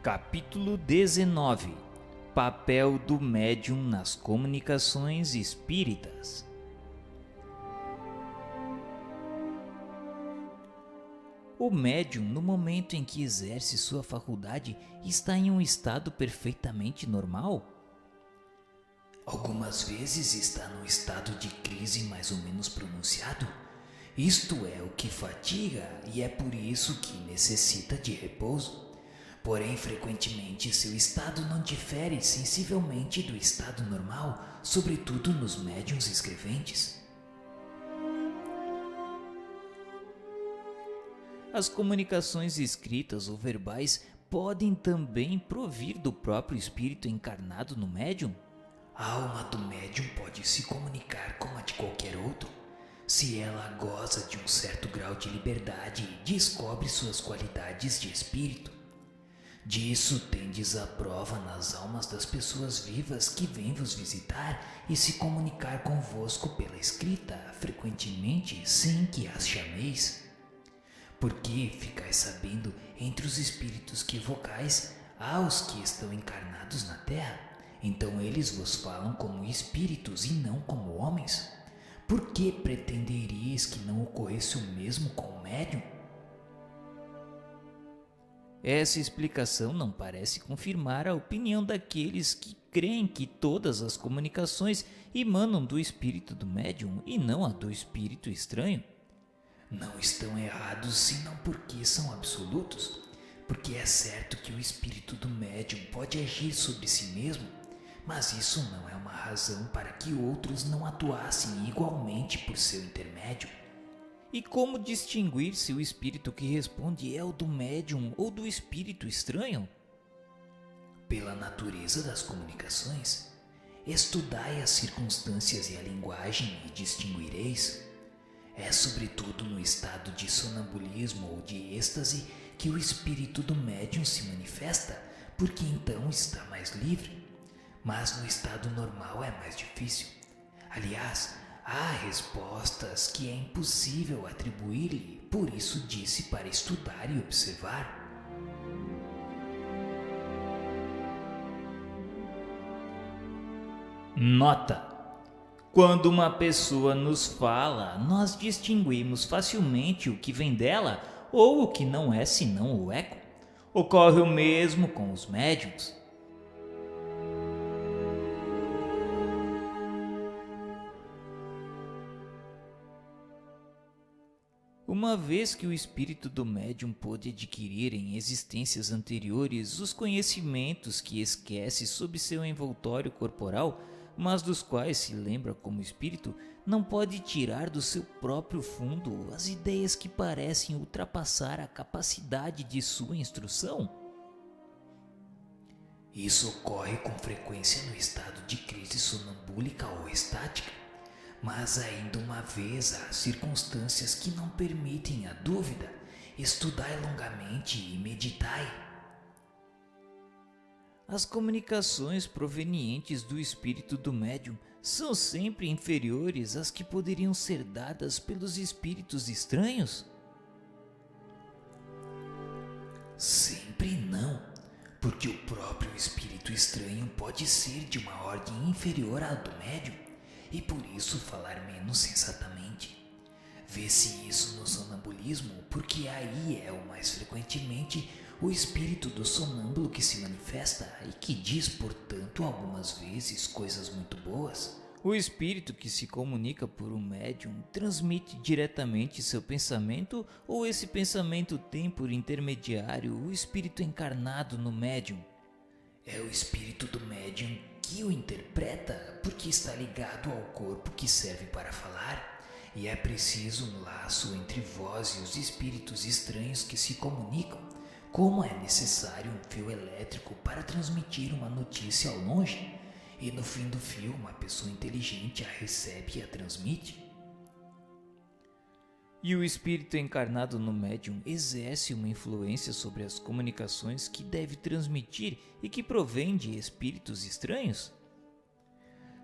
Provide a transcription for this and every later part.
Capítulo 19. Papel do médium nas comunicações espíritas. O médium, no momento em que exerce sua faculdade, está em um estado perfeitamente normal? Algumas vezes está num estado de crise mais ou menos pronunciado. Isto é o que fatiga e é por isso que necessita de repouso. Porém, frequentemente seu estado não difere sensivelmente do estado normal, sobretudo nos médiuns escreventes. As comunicações escritas ou verbais podem também provir do próprio espírito encarnado no médium? A alma do médium pode se comunicar como a de qualquer outro. Se ela goza de um certo grau de liberdade e descobre suas qualidades de espírito. Disso tendes a prova nas almas das pessoas vivas que vêm vos visitar e se comunicar convosco pela escrita, frequentemente sem que as chameis. Porque ficais sabendo entre os espíritos que evocais há os que estão encarnados na terra, então eles vos falam como espíritos e não como homens. Por que pretenderias que não ocorresse o mesmo com o médium? Essa explicação não parece confirmar a opinião daqueles que creem que todas as comunicações emanam do espírito do médium e não a do espírito estranho. Não estão errados senão porque são absolutos, porque é certo que o espírito do médium pode agir sobre si mesmo, mas isso não é uma razão para que outros não atuassem igualmente por seu intermédio. E como distinguir se o espírito que responde é o do médium ou do espírito estranho? Pela natureza das comunicações, estudai as circunstâncias e a linguagem e distinguireis. É sobretudo no estado de sonambulismo ou de êxtase que o espírito do médium se manifesta, porque então está mais livre. Mas no estado normal é mais difícil. Aliás, há respostas que é impossível atribuir-lhe, por isso disse para estudar e observar. Nota: quando uma pessoa nos fala, nós distinguimos facilmente o que vem dela ou o que não é senão o eco. Ocorre o mesmo com os médiuns. Uma vez que o espírito do médium pôde adquirir em existências anteriores os conhecimentos que esquece sob seu envoltório corporal, mas dos quais se lembra como espírito, não pode tirar do seu próprio fundo as ideias que parecem ultrapassar a capacidade de sua instrução? Isso ocorre com frequência no estado de crise sonambúlica ou estática. Mas ainda uma vez há circunstâncias que não permitem a dúvida. Estudai longamente e meditai. As comunicações provenientes do espírito do médium são sempre inferiores às que poderiam ser dadas pelos espíritos estranhos? Sempre não, porque o próprio espírito estranho pode ser de uma ordem inferior à do médium. E por isso falar menos sensatamente. Vê-se isso no sonambulismo, porque aí é o mais frequentemente o espírito do sonâmbulo que se manifesta e que diz, portanto, algumas vezes coisas muito boas. O espírito que se comunica por um médium transmite diretamente seu pensamento ou esse pensamento tem por intermediário o espírito encarnado no médium? É o espírito do médium que o interpreta porque está ligado ao corpo que serve para falar, e é preciso um laço entre vós e os espíritos estranhos que se comunicam, como é necessário um fio elétrico para transmitir uma notícia ao longe, e no fim do fio uma pessoa inteligente a recebe e a transmite. E o espírito encarnado no médium exerce uma influência sobre as comunicações que deve transmitir e que provém de espíritos estranhos?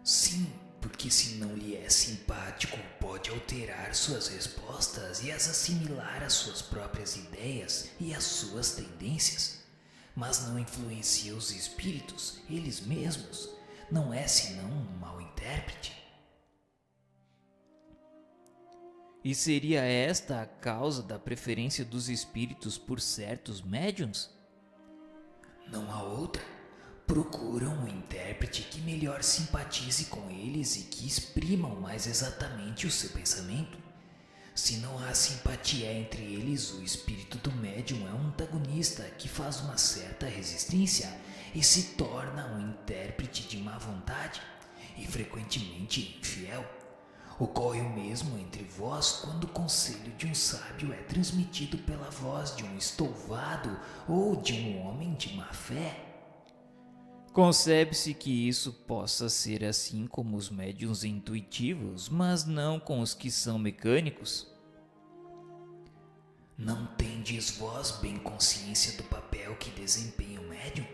Sim, porque se não lhe é simpático, pode alterar suas respostas e as assimilar às suas próprias ideias e às suas tendências. mas não influencia os espíritos, eles mesmos. Não é senão um mau intérprete. E seria esta a causa da preferência dos espíritos por certos médiuns? Não há outra. Procuram um intérprete que melhor simpatize com eles e que exprimam mais exatamente o seu pensamento. Se não há simpatia entre eles, o espírito do médium é um antagonista que faz uma certa resistência e se torna um intérprete de má vontade e frequentemente infiel. Ocorre o mesmo entre vós quando o conselho de um sábio é transmitido pela voz de um estouvado ou de um homem de má fé. Concebe-se que isso possa ser assim como os médiuns intuitivos, mas não com os que são mecânicos. Não tendes vós bem consciência do papel que desempenha o médium?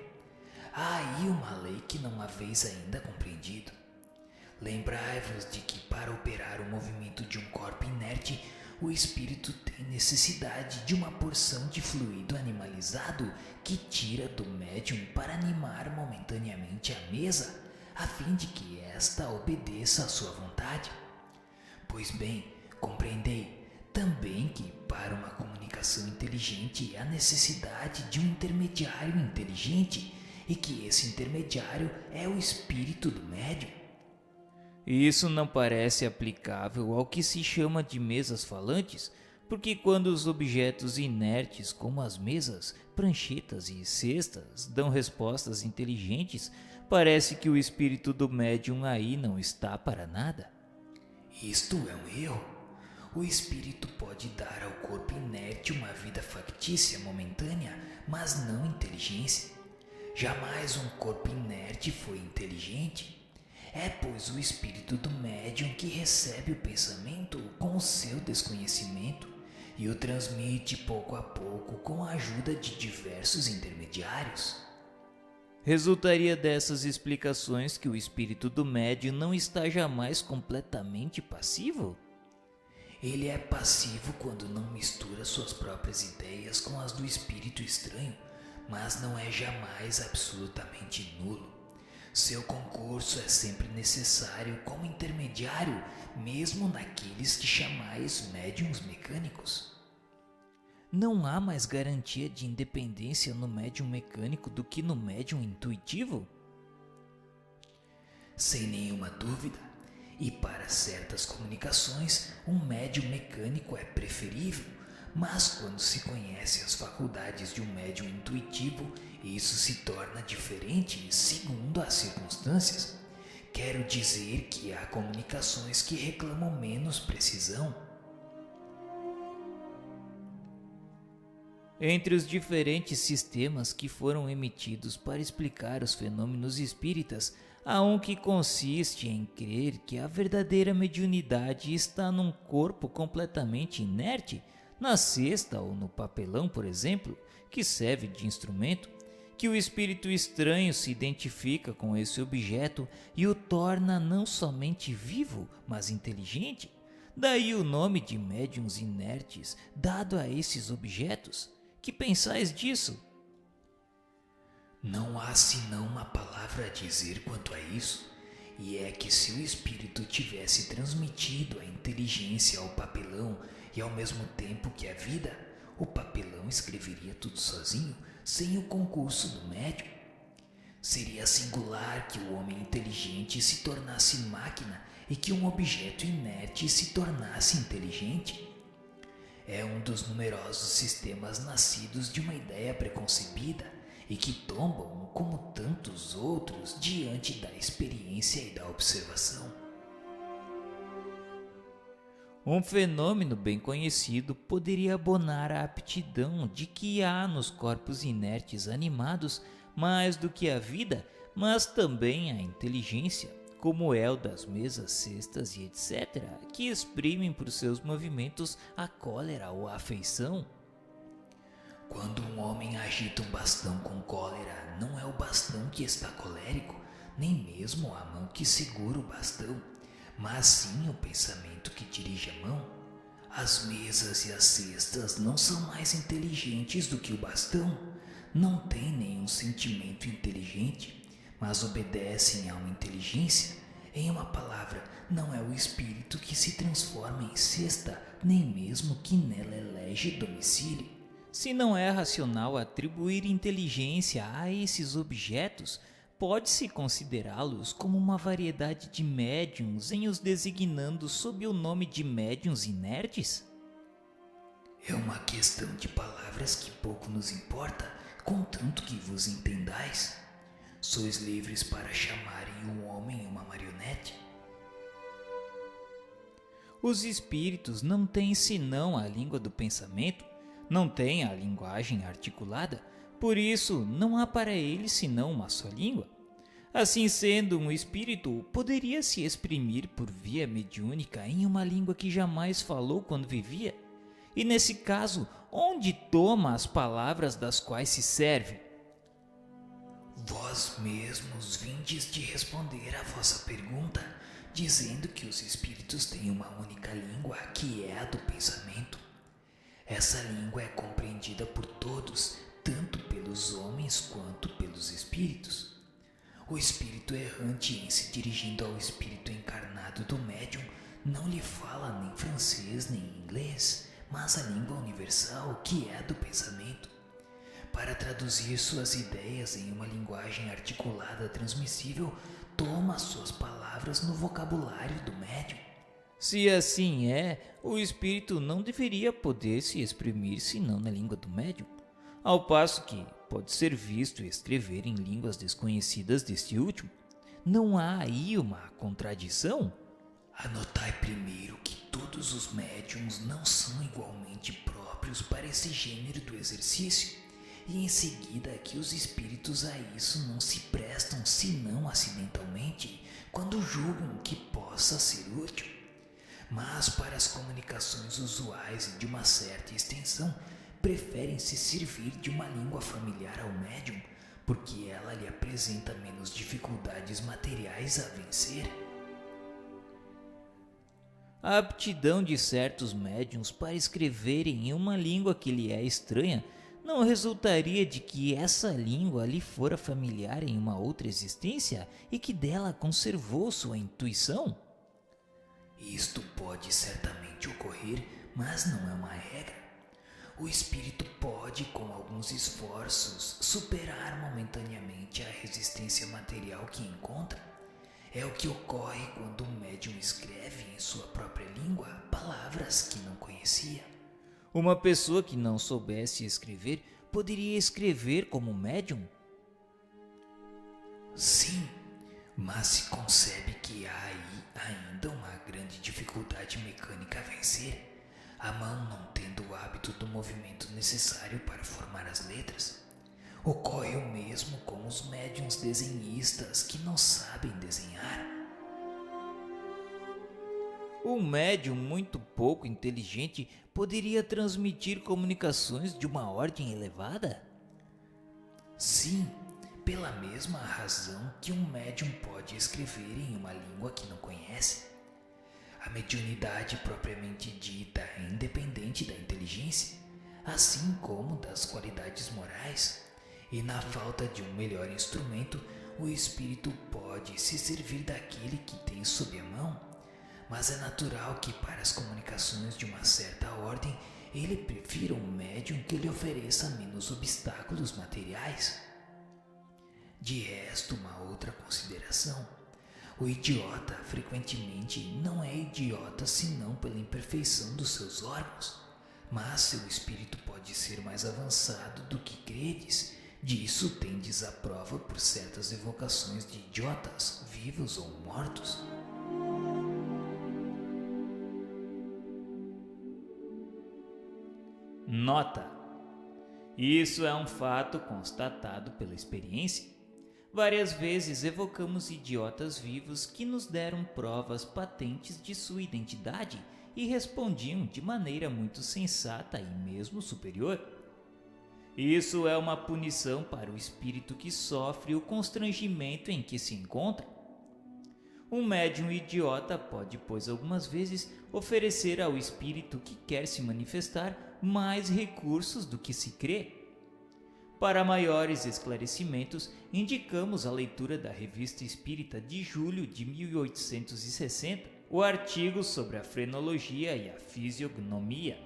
Há aí uma lei que não haveis ainda compreendido. Lembrai-vos de que para operar o movimento de um corpo inerte, o espírito tem necessidade de uma porção de fluido animalizado que tira do médium para animar momentaneamente a mesa, a fim de que esta obedeça à sua vontade. Pois bem, compreendei também que para uma comunicação inteligente há necessidade de um intermediário inteligente e que esse intermediário é o espírito do médium. Isso não parece aplicável ao que se chama de mesas falantes, porque quando os objetos inertes como as mesas, pranchetas e cestas dão respostas inteligentes, parece que o espírito do médium aí não está para nada. Isto é um erro. O espírito pode dar ao corpo inerte uma vida factícia momentânea, mas não inteligência. Jamais um corpo inerte foi inteligente. É, pois, o espírito do médium que recebe o pensamento com o seu desconhecimento e o transmite pouco a pouco com a ajuda de diversos intermediários. Resultaria dessas explicações que o espírito do médium não está jamais completamente passivo? Ele é passivo quando não mistura suas próprias ideias com as do espírito estranho, mas não é jamais absolutamente nulo. Seu concurso é sempre necessário como intermediário, mesmo naqueles que chamais médiuns mecânicos. Não há mais garantia de independência no médium mecânico do que no médium intuitivo? Sem nenhuma dúvida. E para certas comunicações, um médium mecânico é preferível, mas quando se conhece as faculdades de um médium intuitivo, isso se torna diferente segundo as circunstâncias. Quero dizer que há comunicações que reclamam menos precisão. Entre os diferentes sistemas que foram emitidos para explicar os fenômenos espíritas, há um que consiste em crer que a verdadeira mediunidade está num corpo completamente inerte, na cesta ou no papelão, por exemplo, que serve de instrumento, que o espírito estranho se identifica com esse objeto e o torna não somente vivo, mas inteligente. Daí o nome de médiuns inertes dado a esses objetos. Que pensais disso? Não há senão uma palavra a dizer quanto a isso, e é que se o espírito tivesse transmitido a inteligência ao papelão e ao mesmo tempo que a vida, o papelão escreveria tudo sozinho, sem o concurso do médium. Seria singular que o homem inteligente se tornasse máquina e que um objeto inerte se tornasse inteligente. É um dos numerosos sistemas nascidos de uma ideia preconcebida e que tombam, como tantos outros, diante da experiência e da observação. Um fenômeno bem conhecido poderia abonar a aptidão de que há nos corpos inertes animados mais do que a vida, mas também a inteligência, como é o das mesas, cestas e etc., que exprimem por seus movimentos a cólera ou a afeição. Quando um homem agita um bastão com cólera, não é o bastão que está colérico, nem mesmo a mão que segura o bastão, mas sim o pensamento que dirige a mão. As mesas e as cestas não são mais inteligentes do que o bastão. não têm nenhum sentimento inteligente, mas obedecem a uma inteligência. Em uma palavra, não é o espírito que se transforma em cesta, nem mesmo que nela elege domicílio. Se não é racional atribuir inteligência a esses objetos, pode-se considerá-los como uma variedade de médiuns em os designando sob o nome de médiuns inertes? É uma questão de palavras que pouco nos importa, contanto que vos entendais. Sois livres para chamarem um homem uma marionete. Os espíritos não têm senão a língua do pensamento, não têm a linguagem articulada, por isso não há para eles senão uma só língua. Assim sendo, um espírito poderia se exprimir por via mediúnica em uma língua que jamais falou quando vivia. E nesse caso, onde toma as palavras das quais se serve? Vós mesmos vindes de responder à vossa pergunta, dizendo que os espíritos têm uma única língua, que é a do pensamento. Essa língua é compreendida por todos, tanto pelos homens quanto pelos espíritos. O espírito errante, em se dirigindo ao espírito encarnado do médium, não lhe fala nem francês nem inglês, mas a língua universal, que é a do pensamento. Para traduzir suas ideias em uma linguagem articulada transmissível, toma suas palavras no vocabulário do médium. Se assim é, o espírito não deveria poder se exprimir senão na língua do médium, ao passo que pode ser visto escrever em línguas desconhecidas deste último. Não há aí uma contradição? Anotai primeiro que todos os médiums não são igualmente próprios para esse gênero do exercício, e em seguida que os espíritos a isso não se prestam senão acidentalmente, quando julgam que possa ser útil. Mas para as comunicações usuais e de uma certa extensão, preferem se servir de uma língua familiar ao médium, porque ela lhe apresenta menos dificuldades materiais a vencer. A aptidão de certos médiuns para escreverem em uma língua que lhe é estranha não resultaria de que essa língua lhe fora familiar em uma outra existência e que dela conservou sua intuição? Isto pode certamente ocorrer, mas não é uma regra. O espírito pode, com alguns esforços, superar momentaneamente a resistência material que encontra. É o que ocorre quando um médium escreve em sua própria língua palavras que não conhecia. Uma pessoa que não soubesse escrever poderia escrever como médium? Sim, mas se concebe que há aí ainda uma grande dificuldade mecânica a vencer, a mão não tendo o hábito do movimento necessário para formar as letras. Ocorre o mesmo com os médiuns desenhistas que não sabem desenhar. Um médium muito pouco inteligente poderia transmitir comunicações de uma ordem elevada? Sim, pela mesma razão que um médium pode escrever em uma língua que não conhece. A mediunidade propriamente dita é independente da inteligência, assim como das qualidades morais, e na falta de um melhor instrumento, o espírito pode se servir daquele que tem sob a mão, mas é natural que para as comunicações de uma certa ordem ele prefira um médium que lhe ofereça menos obstáculos materiais. De resto, uma outra consideração: o idiota frequentemente não é idiota senão pela imperfeição dos seus órgãos, mas seu espírito pode ser mais avançado do que credes. Disso tendes a prova por certas evocações de idiotas, vivos ou mortos. Nota: isso é um fato constatado pela experiência. Várias vezes evocamos idiotas vivos que nos deram provas patentes de sua identidade e respondiam de maneira muito sensata e mesmo superior. Isso é uma punição para o espírito que sofre o constrangimento em que se encontra. Um médium idiota pode, pois, algumas vezes oferecer ao espírito que quer se manifestar mais recursos do que se crê. Para maiores esclarecimentos, indicamos a leitura da Revista Espírita de julho de 1860, o artigo sobre a frenologia e a fisiognomia.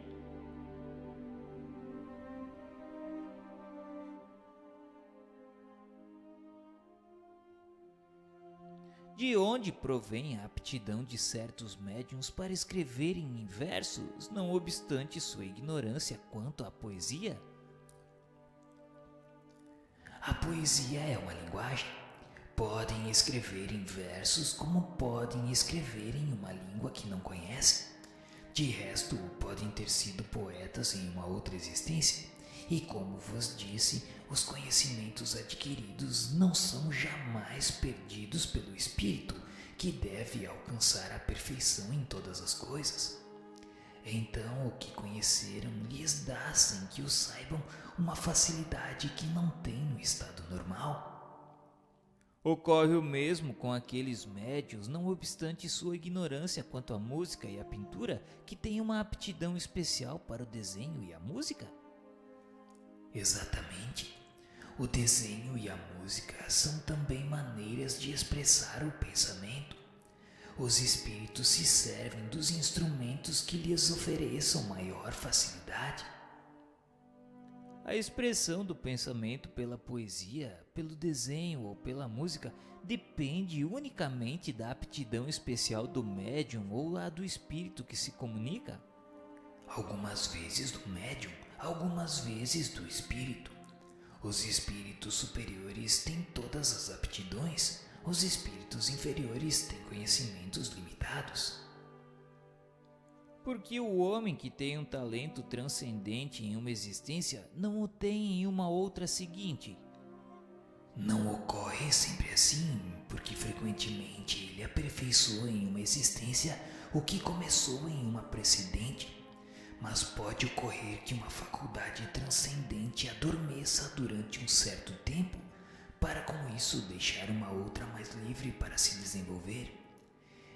De onde provém a aptidão de certos médiuns para escreverem em versos, não obstante sua ignorância quanto à poesia? A poesia é uma linguagem. Podem escrever em versos como podem escrever em uma língua que não conhecem. De resto, podem ter sido poetas em uma outra existência. E como vos disse, os conhecimentos adquiridos não são jamais perdidos pelo espírito, que deve alcançar a perfeição em todas as coisas. Então, o que conheceram lhes dá, sem que o saibam, uma facilidade que não tem no estado normal. Ocorre o mesmo com aqueles médiuns, não obstante sua ignorância quanto à música e à pintura, que têm uma aptidão especial para o desenho e a música? Exatamente. O desenho e a música são também maneiras de expressar o pensamento. Os espíritos se servem dos instrumentos que lhes ofereçam maior facilidade. A expressão do pensamento pela poesia, pelo desenho ou pela música depende unicamente da aptidão especial do médium ou a do espírito que se comunica? Algumas vezes do médium, algumas vezes do espírito. Os espíritos superiores têm todas as aptidões, os espíritos inferiores têm conhecimentos limitados. Porque o homem que tem um talento transcendente em uma existência não o tem em uma outra seguinte? Não ocorre sempre assim, porque frequentemente ele aperfeiçoa em uma existência o que começou em uma precedente. Mas pode ocorrer que uma faculdade transcendente adormeça durante um certo tempo, para com isso deixar uma outra mais livre para se desenvolver.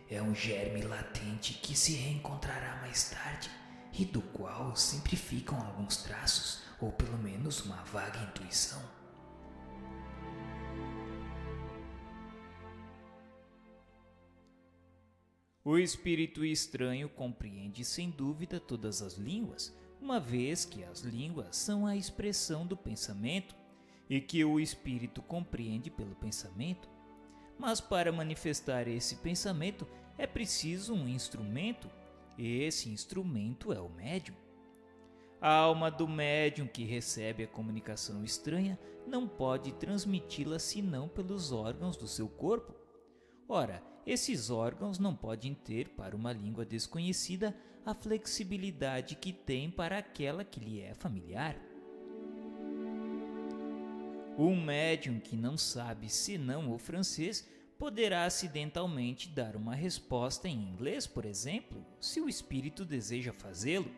É um germe latente que se reencontrará mais tarde e do qual sempre ficam alguns traços, ou pelo menos uma vaga intuição. O espírito estranho compreende sem dúvida todas as línguas, uma vez que as línguas são a expressão do pensamento e que o espírito compreende pelo pensamento. Mas para manifestar esse pensamento é preciso um instrumento, e esse instrumento é o médium. A alma do médium que recebe a comunicação estranha não pode transmiti-la senão pelos órgãos do seu corpo. Ora, esses órgãos não podem ter para uma língua desconhecida a flexibilidade que tem para aquela que lhe é familiar. Um médium que não sabe senão o francês poderá acidentalmente dar uma resposta em inglês, por exemplo, se o espírito deseja fazê-lo.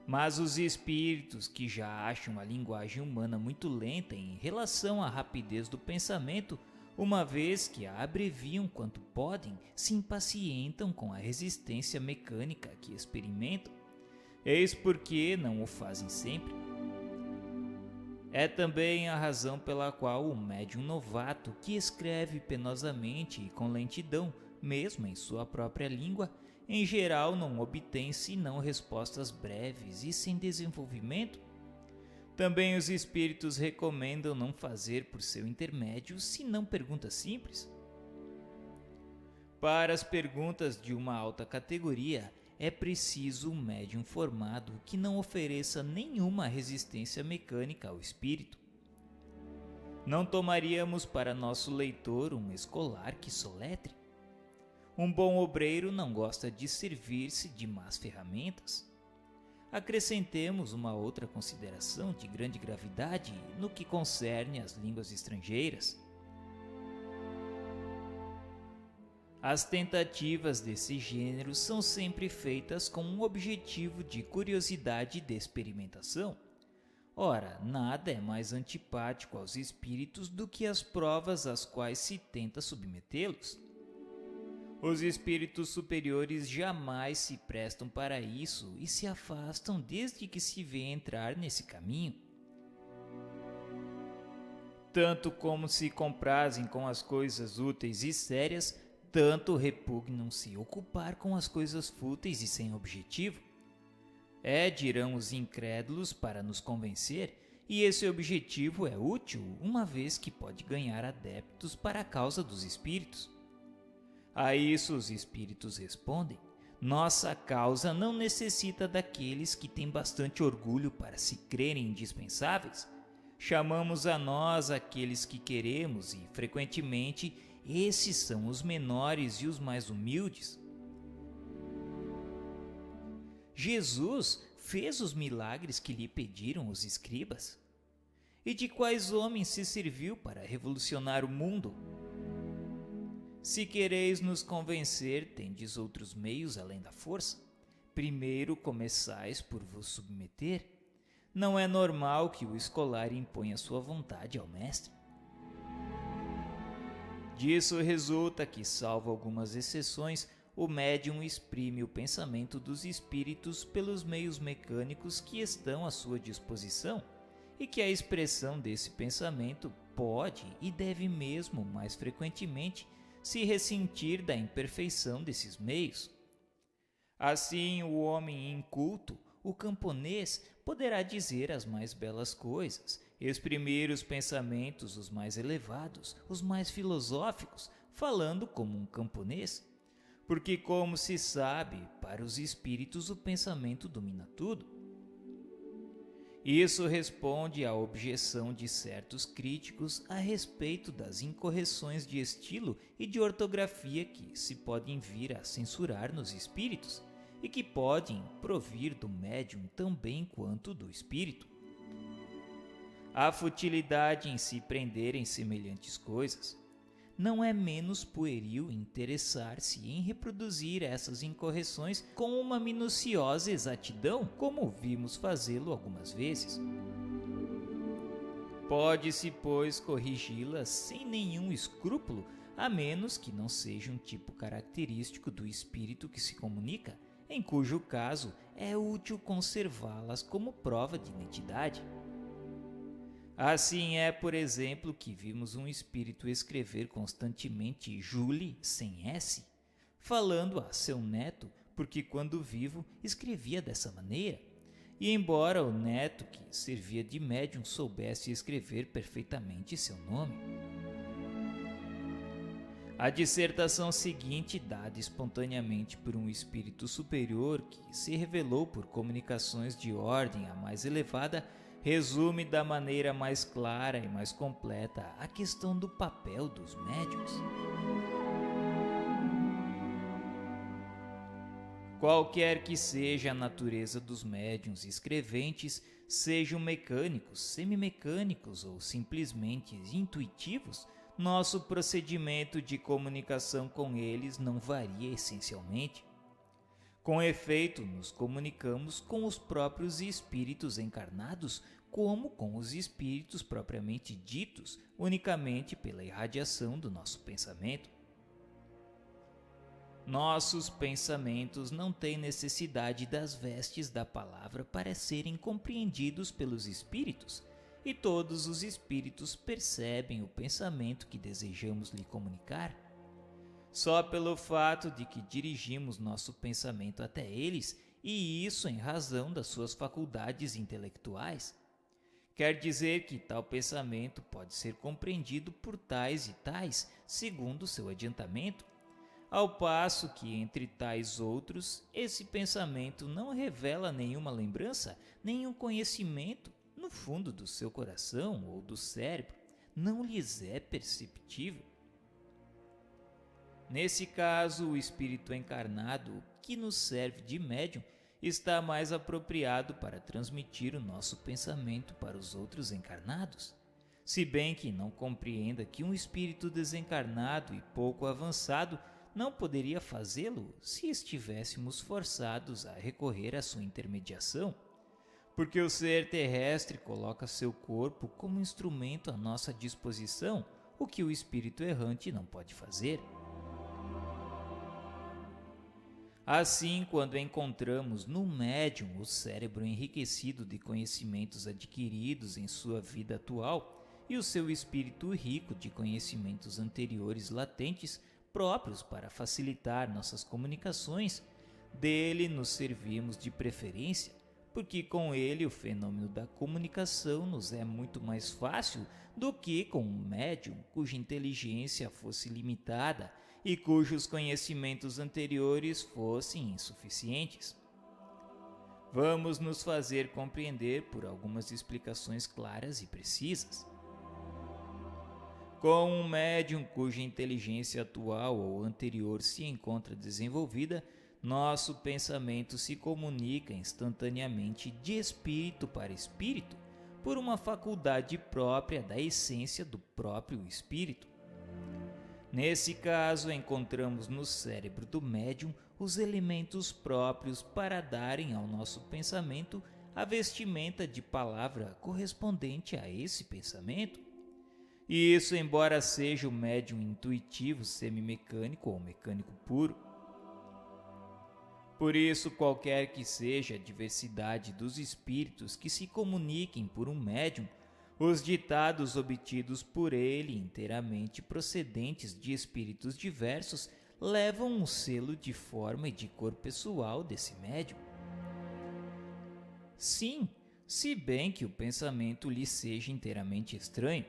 Mas os espíritos que já acham a linguagem humana muito lenta em relação à rapidez do pensamento, uma vez que a abreviam quanto podem, se impacientam com a resistência mecânica que experimentam. Eis porque não o fazem sempre. É também a razão pela qual o médium novato, que escreve penosamente e com lentidão, mesmo em sua própria língua, em geral não obtém senão respostas breves e sem desenvolvimento. Também os espíritos recomendam não fazer por seu intermédio senão perguntas simples. Para as perguntas de uma alta categoria, é preciso um médium formado que não ofereça nenhuma resistência mecânica ao espírito. Não tomaríamos para nosso leitor um escolar que soletre. Um bom obreiro não gosta de servir-se de más ferramentas. Acrescentemos uma outra consideração de grande gravidade no que concerne às línguas estrangeiras. As tentativas desse gênero são sempre feitas com um objetivo de curiosidade e de experimentação. Ora, nada é mais antipático aos espíritos do que as provas às quais se tenta submetê-los. Os espíritos superiores jamais se prestam para isso e se afastam desde que se vê entrar nesse caminho. Tanto como se comprazem com as coisas úteis e sérias, tanto repugnam se ocupar com as coisas fúteis e sem objetivo. Dirão os incrédulos para nos convencer, e esse objetivo é útil, uma vez que pode ganhar adeptos para a causa dos espíritos. A isso os espíritos respondem: nossa causa não necessita daqueles que têm bastante orgulho para se crerem indispensáveis. Chamamos a nós aqueles que queremos e, frequentemente, esses são os menores e os mais humildes. Jesus fez os milagres que lhe pediram os escribas. E de quais homens se serviu para revolucionar o mundo? Se quereis nos convencer, tendes outros meios além da força. Primeiro começais por vos submeter. Não é normal que o escolar imponha sua vontade ao mestre. Disso resulta que, salvo algumas exceções, o médium exprime o pensamento dos espíritos pelos meios mecânicos que estão à sua disposição, e que a expressão desse pensamento pode e deve mesmo, mais frequentemente, se ressentir da imperfeição desses meios. Assim, o homem inculto, o camponês, poderá dizer as mais belas coisas, exprimir os pensamentos os mais elevados, os mais filosóficos, falando como um camponês. Porque, como se sabe, para os espíritos o pensamento domina tudo. Isso responde à objeção de certos críticos a respeito das incorreções de estilo e de ortografia que se podem vir a censurar nos espíritos e que podem provir do médium tão bem quanto do espírito. A futilidade em se prender em semelhantes coisas. Não é menos pueril interessar-se em reproduzir essas incorreções com uma minuciosa exatidão, como vimos fazê-lo algumas vezes. Pode-se, pois, corrigi-las sem nenhum escrúpulo, a menos que não seja um tipo característico do espírito que se comunica, em cujo caso é útil conservá-las como prova de identidade. Assim é, por exemplo, que vimos um espírito escrever constantemente Julie sem S, falando a seu neto, porque quando vivo escrevia dessa maneira, e embora o neto, que servia de médium, soubesse escrever perfeitamente seu nome. A dissertação seguinte, dada espontaneamente por um espírito superior que se revelou por comunicações de ordem a mais elevada, resume da maneira mais clara e mais completa a questão do papel dos médiuns. Qualquer que seja a natureza dos médiuns escreventes, sejam mecânicos, semimecânicos ou simplesmente intuitivos, nosso procedimento de comunicação com eles não varia essencialmente. Com efeito, nos comunicamos com os próprios espíritos encarnados, como com os espíritos propriamente ditos, unicamente pela irradiação do nosso pensamento. Nossos pensamentos não têm necessidade das vestes da palavra para serem compreendidos pelos espíritos, e todos os espíritos percebem o pensamento que desejamos lhe comunicar. Só pelo fato de que dirigimos nosso pensamento até eles, e isso em razão das suas faculdades intelectuais. Quer dizer que tal pensamento pode ser compreendido por tais e tais, segundo seu adiantamento, ao passo que entre tais outros, esse pensamento não revela nenhuma lembrança, nenhum conhecimento no fundo do seu coração ou do cérebro, não lhes é perceptível. Nesse caso, o espírito encarnado, que nos serve de médium, está mais apropriado para transmitir o nosso pensamento para os outros encarnados, se bem que não compreenda que um espírito desencarnado e pouco avançado não poderia fazê-lo se estivéssemos forçados a recorrer à sua intermediação, porque o ser terrestre coloca seu corpo como instrumento à nossa disposição, o que o espírito errante não pode fazer. Assim, quando encontramos no médium o cérebro enriquecido de conhecimentos adquiridos em sua vida atual, e o seu espírito rico de conhecimentos anteriores latentes próprios para facilitar nossas comunicações, dele nos servimos de preferência, porque com ele o fenômeno da comunicação nos é muito mais fácil do que com um médium cuja inteligência fosse limitada e cujos conhecimentos anteriores fossem insuficientes. Vamos nos fazer compreender por algumas explicações claras e precisas. Com um médium cuja inteligência atual ou anterior se encontra desenvolvida, nosso pensamento se comunica instantaneamente de espírito para espírito, por uma faculdade própria da essência do próprio espírito. Nesse caso, encontramos no cérebro do médium os elementos próprios para darem ao nosso pensamento a vestimenta de palavra correspondente a esse pensamento. E isso, embora seja o médium intuitivo, semimecânico ou mecânico puro. Por isso, qualquer que seja a diversidade dos espíritos que se comuniquem por um médium, os ditados obtidos por ele, inteiramente procedentes de espíritos diversos, levam um selo de forma e de cor pessoal desse médium. Sim, se bem que o pensamento lhe seja inteiramente estranho,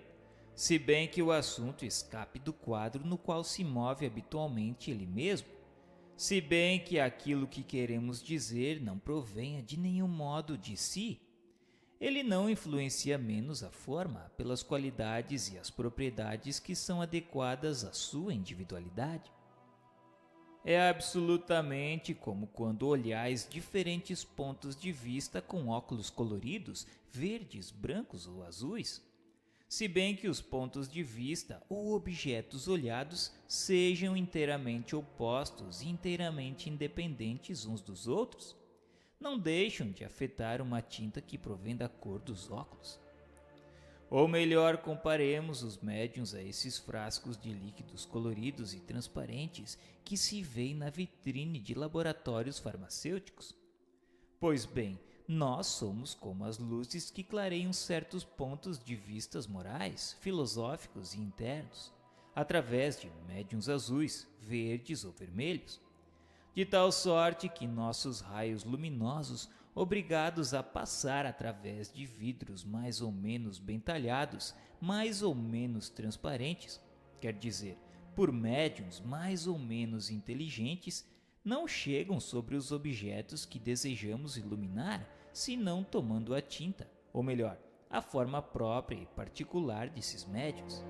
se bem que o assunto escape do quadro no qual se move habitualmente ele mesmo, se bem que aquilo que queremos dizer não provenha de nenhum modo de si, ele não influencia menos a forma pelas qualidades e as propriedades que são adequadas à sua individualidade. É absolutamente como quando olhais diferentes pontos de vista com óculos coloridos, verdes, brancos ou azuis. Se bem que os pontos de vista ou objetos olhados sejam inteiramente opostos e inteiramente independentes uns dos outros, não deixam de afetar uma tinta que provém da cor dos óculos. Ou melhor, comparemos os médiuns a esses frascos de líquidos coloridos e transparentes que se veem na vitrine de laboratórios farmacêuticos. Pois bem, nós somos como as luzes que clareiam certos pontos de vistas morais, filosóficos e internos, através de médiuns azuis, verdes ou vermelhos, de tal sorte que nossos raios luminosos, obrigados a passar através de vidros mais ou menos bem talhados, mais ou menos transparentes, quer dizer, por médiuns mais ou menos inteligentes, não chegam sobre os objetos que desejamos iluminar, senão tomando a tinta, ou melhor, a forma própria e particular desses médiuns.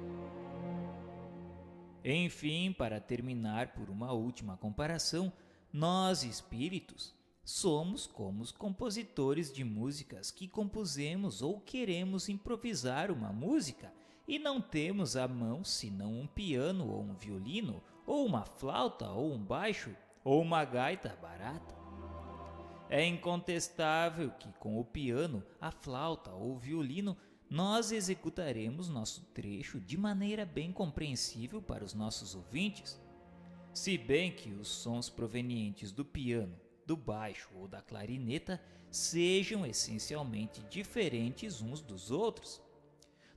Enfim, para terminar por uma última comparação, nós, espíritos, somos como os compositores de músicas que compusemos ou queremos improvisar uma música e não temos à mão senão um piano ou um violino, ou uma flauta ou um baixo, ou uma gaita barata. É incontestável que com o piano, a flauta ou o violino nós executaremos nosso trecho de maneira bem compreensível para os nossos ouvintes, se bem que os sons provenientes do piano, do baixo ou da clarineta sejam essencialmente diferentes uns dos outros.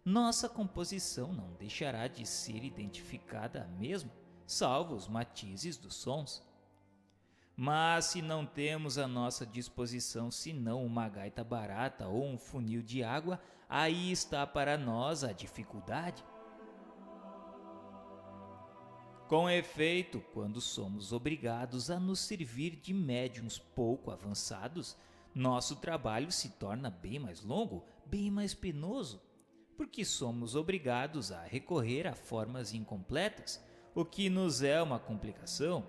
Nossa composição não deixará de ser identificada a mesma, salvo os matizes dos sons. Mas se não temos à nossa disposição senão uma gaita barata ou um funil de água, aí está para nós a dificuldade. Com efeito, quando somos obrigados a nos servir de médiuns pouco avançados, nosso trabalho se torna bem mais longo, bem mais penoso, porque somos obrigados a recorrer a formas incompletas, o que nos é uma complicação,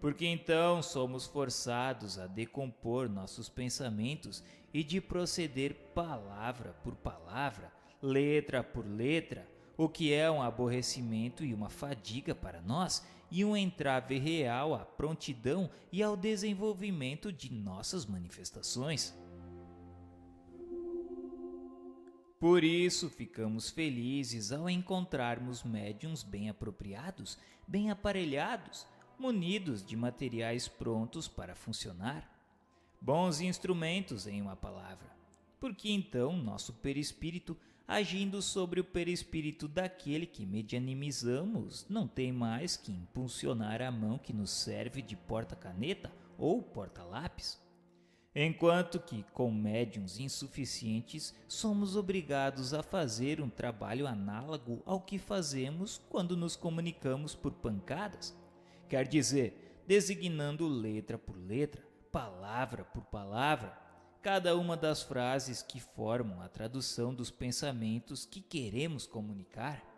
porque então somos forçados a decompor nossos pensamentos e de proceder palavra por palavra, letra por letra, o que é um aborrecimento e uma fadiga para nós e um entrave real à prontidão e ao desenvolvimento de nossas manifestações. Por isso ficamos felizes ao encontrarmos médiuns bem apropriados, bem aparelhados, munidos de materiais prontos para funcionar, bons instrumentos em uma palavra, porque então nosso perispírito, agindo sobre o perispírito daquele que medianimizamos, não tem mais que impulsionar a mão que nos serve de porta-caneta ou porta-lápis. Enquanto que, com médiuns insuficientes, somos obrigados a fazer um trabalho análogo ao que fazemos quando nos comunicamos por pancadas, quer dizer, designando letra por letra, palavra por palavra, cada uma das frases que formam a tradução dos pensamentos que queremos comunicar.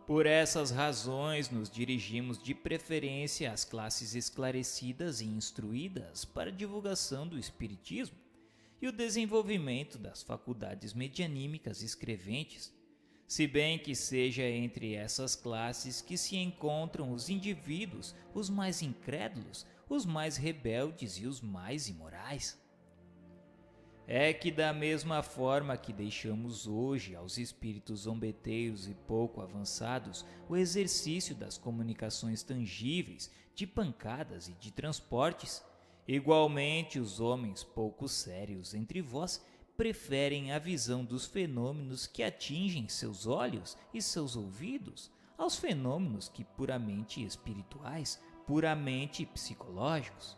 Por essas razões, nos dirigimos de preferência às classes esclarecidas e instruídas para a divulgação do espiritismo e o desenvolvimento das faculdades medianímicas escreventes, se bem que seja entre essas classes que se encontram os indivíduos, os mais incrédulos, os mais rebeldes e os mais imorais. É que da mesma forma que deixamos hoje aos espíritos zombeteiros e pouco avançados o exercício das comunicações tangíveis, de pancadas e de transportes, igualmente os homens pouco sérios entre vós preferem a visão dos fenômenos que atingem seus olhos e seus ouvidos aos fenômenos que puramente espirituais, puramente psicológicos.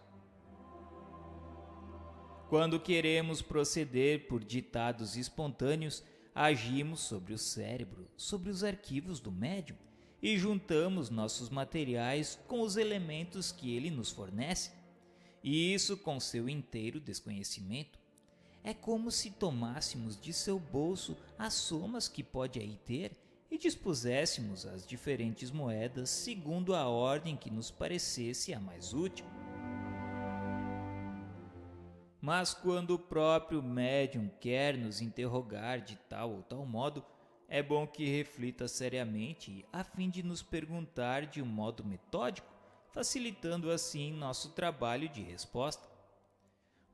Quando queremos proceder por ditados espontâneos, agimos sobre o cérebro, sobre os arquivos do médium e juntamos nossos materiais com os elementos que ele nos fornece, e isso com seu inteiro desconhecimento. É como se tomássemos de seu bolso as somas que pode aí ter e dispuséssemos as diferentes moedas segundo a ordem que nos parecesse a mais útil. Mas quando o próprio médium quer nos interrogar de tal ou tal modo, é bom que reflita seriamente a fim de nos perguntar de um modo metódico, facilitando assim nosso trabalho de resposta.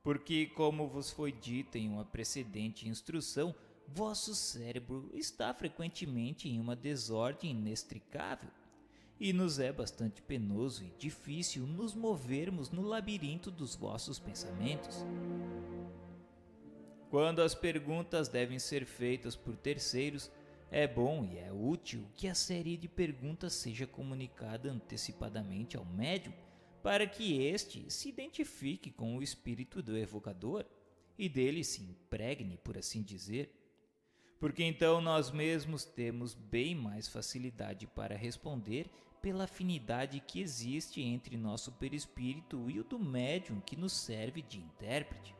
Porque, como vos foi dito em uma precedente instrução, vosso cérebro está frequentemente em uma desordem inextricável, e nos é bastante penoso e difícil nos movermos no labirinto dos vossos pensamentos. Quando as perguntas devem ser feitas por terceiros, é bom e é útil que a série de perguntas seja comunicada antecipadamente ao médium, para que este se identifique com o espírito do evocador e dele se impregne, por assim dizer. Porque então nós mesmos temos bem mais facilidade para responder pela afinidade que existe entre nosso perispírito e o do médium que nos serve de intérprete.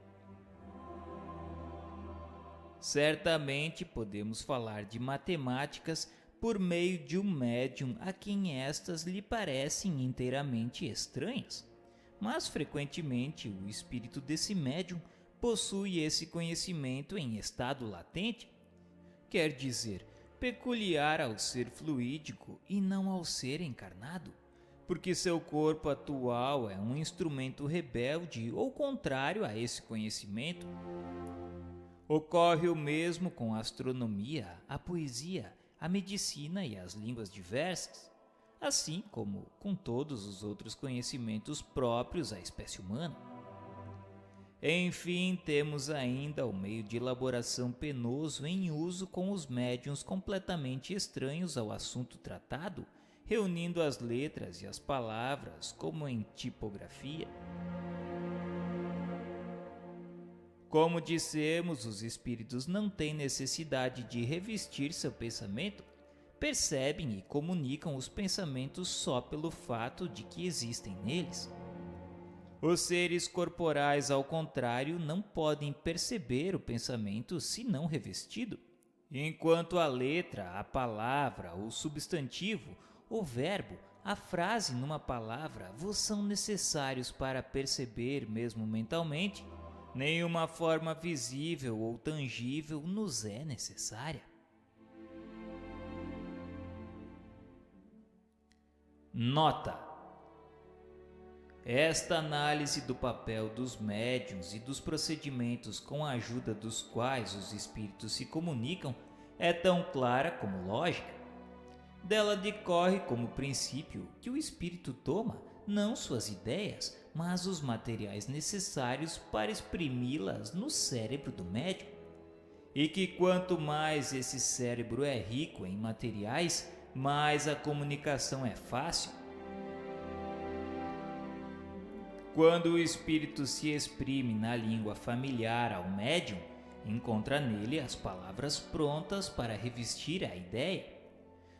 Certamente podemos falar de matemáticas por meio de um médium a quem estas lhe parecem inteiramente estranhas, mas frequentemente o espírito desse médium possui esse conhecimento em estado latente, quer dizer, peculiar ao ser fluídico e não ao ser encarnado, porque seu corpo atual é um instrumento rebelde ou contrário a esse conhecimento. Ocorre o mesmo com a astronomia, a poesia, a medicina e as línguas diversas, assim como com todos os outros conhecimentos próprios à espécie humana. Enfim, temos ainda o meio de elaboração penoso em uso com os médiuns completamente estranhos ao assunto tratado, reunindo as letras e as palavras como em tipografia. Como dissemos, os espíritos não têm necessidade de revestir seu pensamento, percebem e comunicam os pensamentos só pelo fato de que existem neles. Os seres corporais, ao contrário, não podem perceber o pensamento se não revestido, enquanto a letra, a palavra, o substantivo, o verbo, a frase numa palavra vos são necessários para perceber mesmo mentalmente. Nenhuma forma visível ou tangível nos é necessária. Nota: esta análise do papel dos médiuns e dos procedimentos com a ajuda dos quais os espíritos se comunicam é tão clara como lógica. Dela decorre como princípio que o espírito toma não suas ideias, mas os materiais necessários para exprimi-las no cérebro do médium. E que quanto mais esse cérebro é rico em materiais, mais a comunicação é fácil. Quando o espírito se exprime na língua familiar ao médium, encontra nele as palavras prontas para revestir a ideia.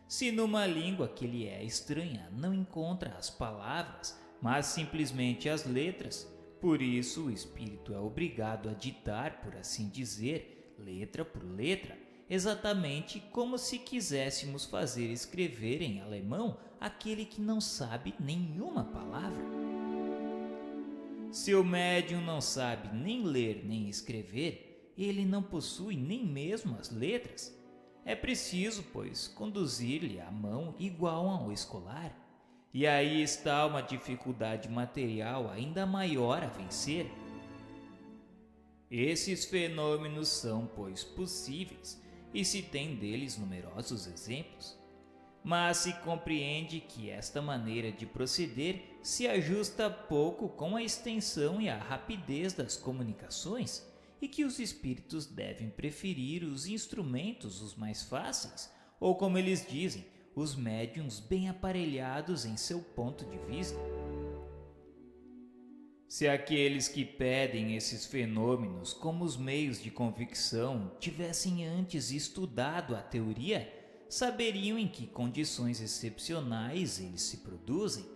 Se numa língua que lhe é estranha não encontra as palavras, mas simplesmente as letras, por isso o espírito é obrigado a ditar, por assim dizer, letra por letra, exatamente como se quiséssemos fazer escrever em alemão aquele que não sabe nenhuma palavra. Se o médium não sabe nem ler nem escrever, ele não possui nem mesmo as letras. É preciso, pois, conduzir-lhe a mão igual ao escolar. E aí está uma dificuldade material ainda maior a vencer. Esses fenômenos são, pois, possíveis, e se tem deles numerosos exemplos. Mas se compreende que esta maneira de proceder se ajusta pouco com a extensão e a rapidez das comunicações, e que os espíritos devem preferir os instrumentos os mais fáceis, ou como eles dizem, os médiuns bem aparelhados em seu ponto de vista. Se aqueles que pedem esses fenômenos como os meios de convicção tivessem antes estudado a teoria, saberiam em que condições excepcionais eles se produzem.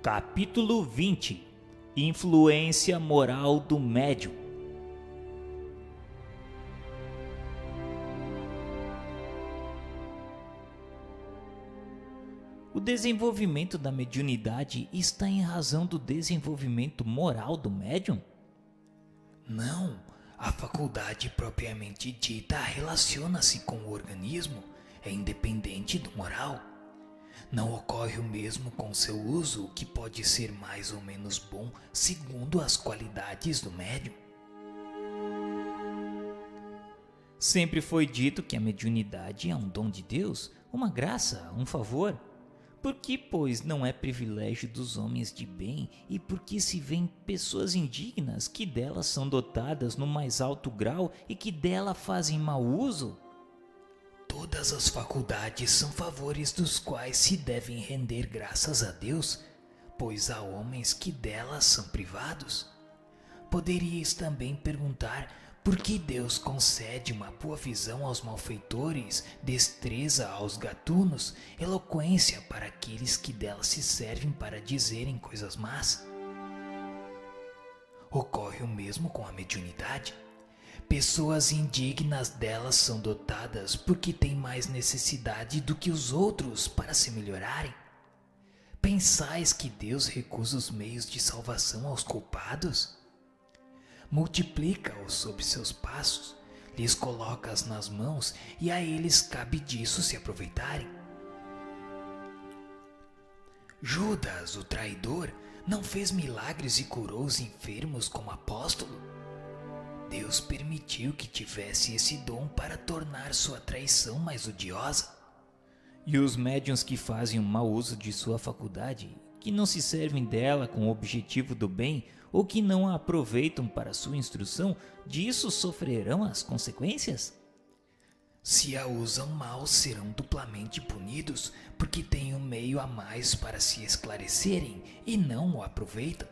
Capítulo 20. Influência moral do médium. O desenvolvimento da mediunidade está em razão do desenvolvimento moral do médium? Não, a faculdade propriamente dita relaciona-se com o organismo, é independente do moral. Não ocorre o mesmo com seu uso, que pode ser mais ou menos bom segundo as qualidades do médium. Sempre foi dito que a mediunidade é um dom de Deus, uma graça, um favor. Por que, pois, não é privilégio dos homens de bem e por que se vêem pessoas indignas que delas são dotadas no mais alto grau e que dela fazem mau uso? Todas as faculdades são favores dos quais se devem render graças a Deus, pois há homens que delas são privados. Poderíeis também perguntar por que Deus concede uma boa visão aos malfeitores, destreza aos gatunos, eloquência para aqueles que dela se servem para dizerem coisas más. Ocorre o mesmo com a mediunidade. Pessoas indignas delas são dotadas porque têm mais necessidade do que os outros para se melhorarem. Pensais que Deus recusa os meios de salvação aos culpados? Multiplica-os sob seus passos, lhes coloca-as nas mãos e a eles cabe disso se aproveitarem. Judas, o traidor, não fez milagres e curou os enfermos como apóstolo? Deus permitiu que tivesse esse dom para tornar sua traição mais odiosa. E os médiuns que fazem um mau uso de sua faculdade, que não se servem dela com o objetivo do bem ou que não a aproveitam para sua instrução, disso sofrerão as consequências? Se a usam mal, serão duplamente punidos, porque têm um meio a mais para se esclarecerem e não o aproveitam.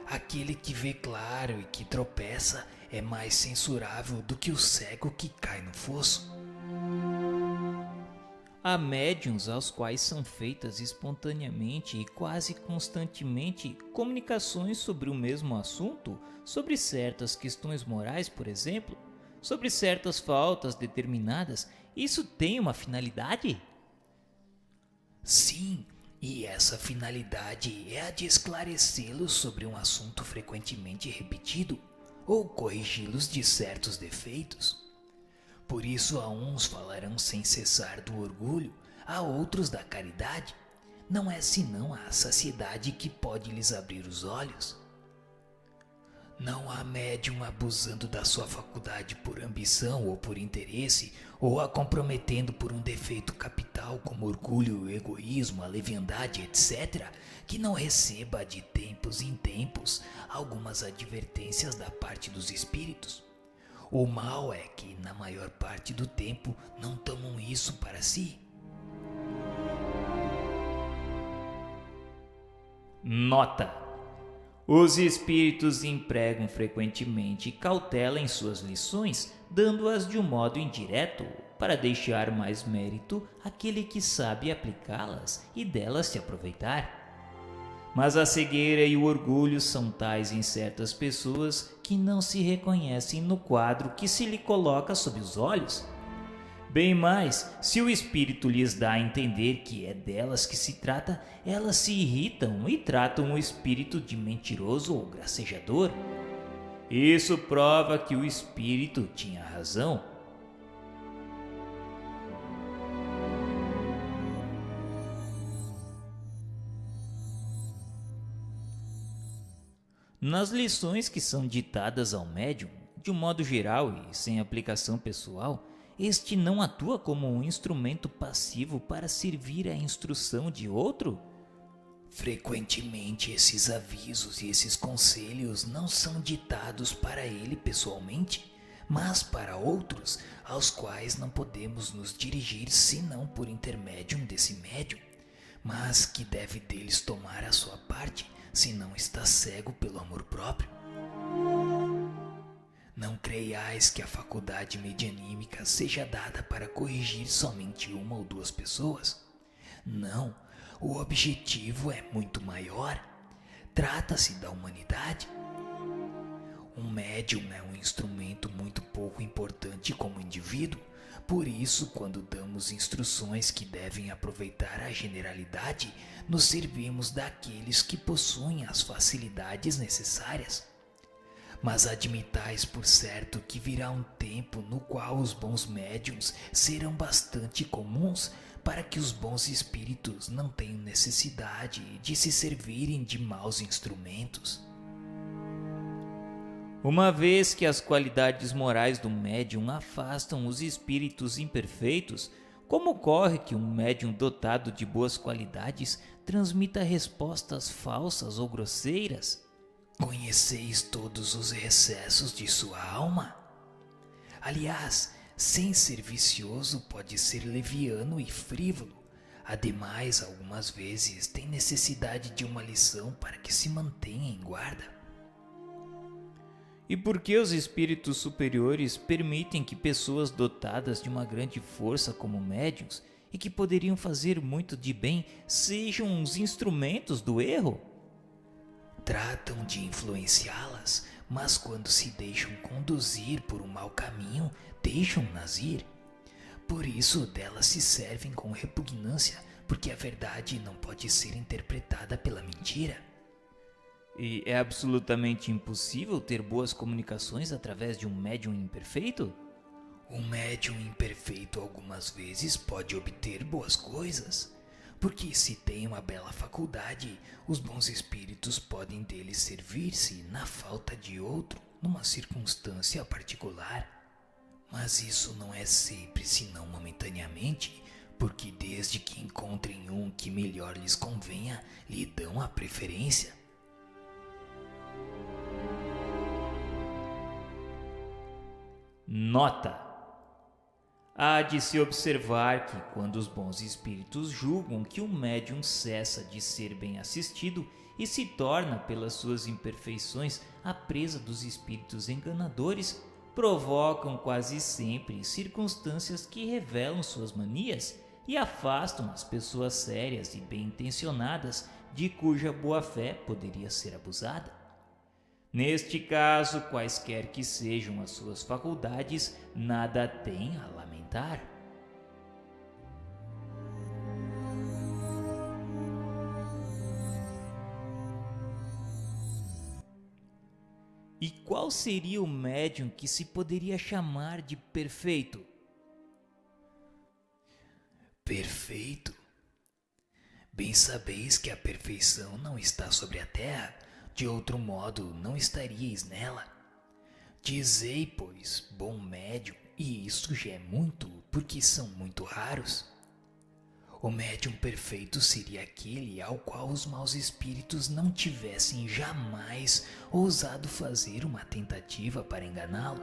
Aquele que vê claro e que tropeça é mais censurável do que o cego que cai no fosso. Há médiuns aos quais são feitas espontaneamente e quase constantemente comunicações sobre o mesmo assunto, sobre certas questões morais, por exemplo, sobre certas faltas determinadas. Isso tem uma finalidade? Sim, e essa finalidade é a de esclarecê-los sobre um assunto frequentemente repetido ou corrigi-los de certos defeitos. Por isso, a uns falarão sem cessar do orgulho, a outros da caridade. Não é senão a saciedade que pode lhes abrir os olhos. Não há médium abusando da sua faculdade por ambição ou por interesse, ou a comprometendo por um defeito capital como orgulho, egoísmo, a leviandade, etc., que não receba de tempos em tempos algumas advertências da parte dos espíritos. O mal é que, na maior parte do tempo, não tomam isso para si. Nota: os espíritos empregam frequentemente cautela em suas lições, dando-as de um modo indireto, para deixar mais mérito àquele que sabe aplicá-las e delas se aproveitar. Mas a cegueira e o orgulho são tais em certas pessoas que não se reconhecem no quadro que se lhe coloca sob os olhos. Bem mais, se o espírito lhes dá a entender que é delas que se trata, elas se irritam e tratam o espírito de mentiroso ou gracejador. Isso prova que o espírito tinha razão. Nas lições que são ditadas ao médium, de um modo geral e sem aplicação pessoal, este não atua como um instrumento passivo para servir à instrução de outro? Frequentemente esses avisos e esses conselhos não são ditados para ele pessoalmente, mas para outros, aos quais não podemos nos dirigir senão por intermédio desse médium, mas que deve deles tomar a sua parte, se não está cego pelo amor próprio. Não creiais que a faculdade medianímica seja dada para corrigir somente uma ou duas pessoas. Não, o objetivo é muito maior. Trata-se da humanidade. Um médium é um instrumento muito pouco importante como indivíduo. Por isso, quando damos instruções que devem aproveitar a generalidade, nos servimos daqueles que possuem as facilidades necessárias. Mas admitais por certo que virá um tempo no qual os bons médiuns serão bastante comuns para que os bons espíritos não tenham necessidade de se servirem de maus instrumentos. Uma vez que as qualidades morais do médium afastam os espíritos imperfeitos, como ocorre que um médium dotado de boas qualidades transmita respostas falsas ou grosseiras? Conheceis todos os recessos de sua alma? Aliás, sem ser vicioso, pode ser leviano e frívolo. Ademais, algumas vezes tem necessidade de uma lição para que se mantenha em guarda. E por que os espíritos superiores permitem que pessoas dotadas de uma grande força como médiuns e que poderiam fazer muito de bem sejam os instrumentos do erro? Tratam de influenciá-las, mas quando se deixam conduzir por um mau caminho, deixam-nas ir. Por isso delas se servem com repugnância, porque a verdade não pode ser interpretada pela mentira. E é absolutamente impossível ter boas comunicações através de um médium imperfeito? Um médium imperfeito algumas vezes pode obter boas coisas, porque se tem uma bela faculdade, os bons espíritos podem dele servir-se na falta de outro, numa circunstância particular. Mas isso não é sempre, senão momentaneamente, porque desde que encontrem um que melhor lhes convenha, lhe dão a preferência. Nota: há de se observar que quando os bons espíritos julgam que um médium cessa de ser bem assistido e se torna, pelas suas imperfeições, a presa dos espíritos enganadores, provocam quase sempre circunstâncias que revelam suas manias, e afastam as pessoas sérias e bem-intencionadas de cuja boa-fé poderia ser abusada. Neste caso, quaisquer que sejam as suas faculdades, nada têm a lamentar. E qual seria o médium que se poderia chamar de perfeito? Perfeito? Bem sabeis que a perfeição não está sobre a terra, de outro modo não estaríeis nela. Dizei, pois, bom médium, e isto já é muito, porque são muito raros. O médium perfeito seria aquele ao qual os maus espíritos não tivessem jamais ousado fazer uma tentativa para enganá-lo.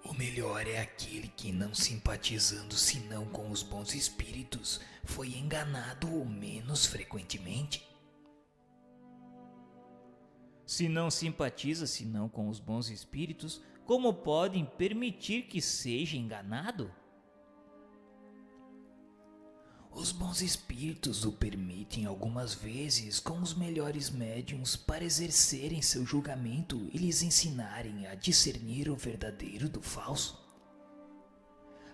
O melhor é aquele que, não simpatizando senão com os bons espíritos, foi enganado o menos frequentemente. Se não simpatiza senão com os bons espíritos, como podem permitir que seja enganado? Os bons espíritos o permitem algumas vezes com os melhores médiuns para exercerem seu julgamento e lhes ensinarem a discernir o verdadeiro do falso.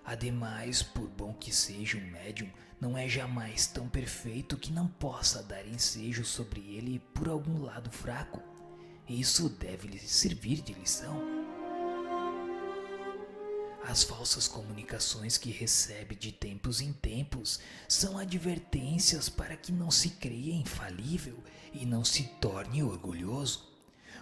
Ademais, por bom que seja um médium, não é jamais tão perfeito que não possa dar ensejo sobre ele por algum lado fraco. Isso deve lhe servir de lição. As falsas comunicações que recebe de tempos em tempos são advertências para que não se creia infalível e não se torne orgulhoso,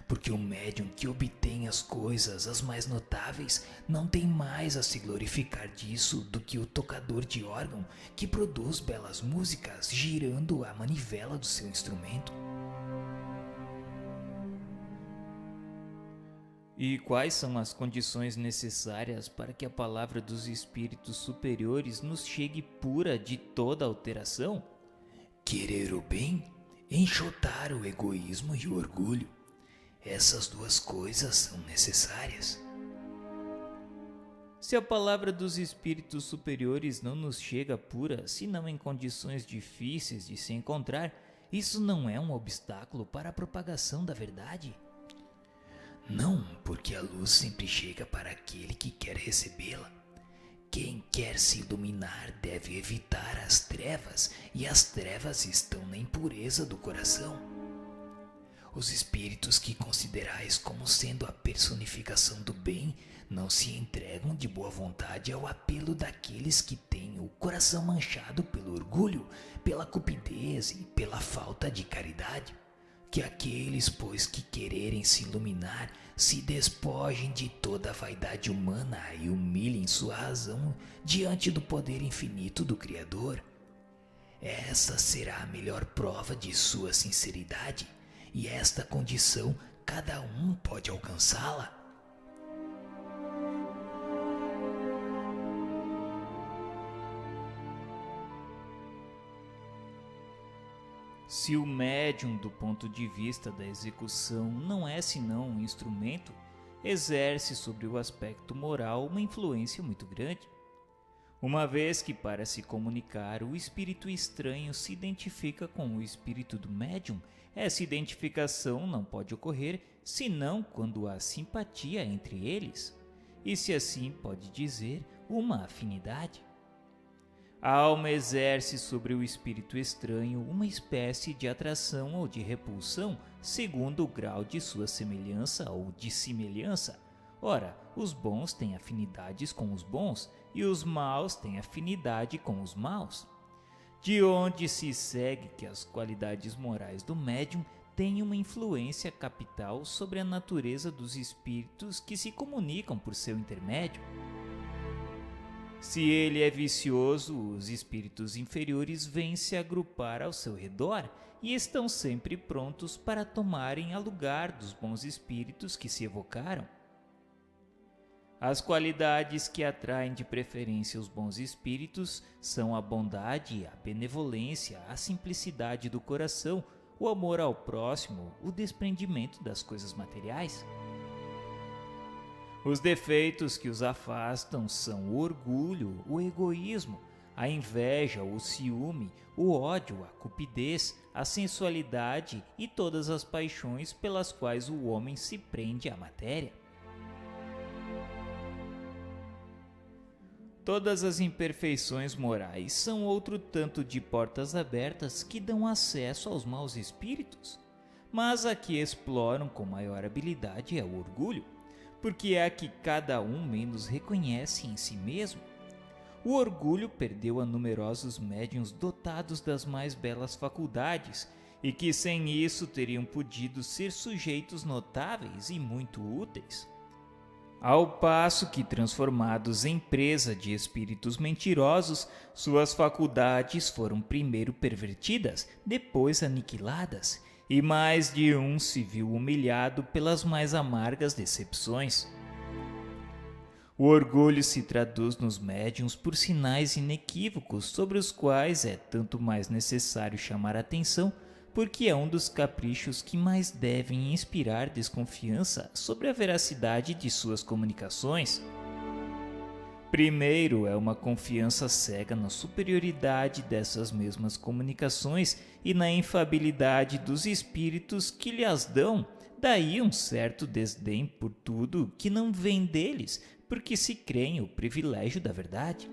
porque o médium que obtém as coisas as mais notáveis não tem mais a se glorificar disso do que o tocador de órgão que produz belas músicas girando a manivela do seu instrumento. E quais são as condições necessárias para que a palavra dos espíritos superiores nos chegue pura de toda alteração? Querer o bem, enxotar o egoísmo e o orgulho. Essas duas coisas são necessárias. Se a palavra dos espíritos superiores não nos chega pura, senão em condições difíceis de se encontrar, isso não é um obstáculo para a propagação da verdade? Não, porque a luz sempre chega para aquele que quer recebê-la. Quem quer se iluminar deve evitar as trevas, e as trevas estão na impureza do coração. Os espíritos que considerais como sendo a personificação do bem não se entregam de boa vontade ao apelo daqueles que têm o coração manchado pelo orgulho, pela cupidez e pela falta de caridade. Que aqueles, pois, que quererem se iluminar, se despojem de toda a vaidade humana e humilhem sua razão diante do poder infinito do Criador. Essa será a melhor prova de sua sinceridade, e esta condição cada um pode alcançá-la. Se o médium, do ponto de vista da execução, não é senão um instrumento, exerce sobre o aspecto moral uma influência muito grande. Uma vez que, para se comunicar, o espírito estranho se identifica com o espírito do médium, essa identificação não pode ocorrer senão quando há simpatia entre eles, e se assim pode dizer, uma afinidade. A alma exerce sobre o espírito estranho uma espécie de atração ou de repulsão, segundo o grau de sua semelhança ou dissemelhança. Ora, os bons têm afinidades com os bons e os maus têm afinidade com os maus. De onde se segue que as qualidades morais do médium têm uma influência capital sobre a natureza dos espíritos que se comunicam por seu intermédio. Se ele é vicioso, os espíritos inferiores vêm se agrupar ao seu redor e estão sempre prontos para tomarem a lugar dos bons espíritos que se evocaram. As qualidades que atraem de preferência os bons espíritos são a bondade, a benevolência, a simplicidade do coração, o amor ao próximo, o desprendimento das coisas materiais. Os defeitos que os afastam são o orgulho, o egoísmo, a inveja, o ciúme, o ódio, a cupidez, a sensualidade e todas as paixões pelas quais o homem se prende à matéria. Todas as imperfeições morais são outro tanto de portas abertas que dão acesso aos maus espíritos, mas a que exploram com maior habilidade é o orgulho, porque é a que cada um menos reconhece em si mesmo. O orgulho perdeu a numerosos médiuns dotados das mais belas faculdades e que sem isso teriam podido ser sujeitos notáveis e muito úteis. Ao passo que, transformados em presa de espíritos mentirosos, suas faculdades foram primeiro pervertidas, depois aniquiladas, e mais de um se viu humilhado pelas mais amargas decepções. O orgulho se traduz nos médiuns por sinais inequívocos sobre os quais é tanto mais necessário chamar atenção, porque é um dos caprichos que mais devem inspirar desconfiança sobre a veracidade de suas comunicações. Primeiro é uma confiança cega na superioridade dessas mesmas comunicações e na infabilidade dos espíritos que lhes dão, daí um certo desdém por tudo que não vem deles, porque se creem o privilégio da verdade.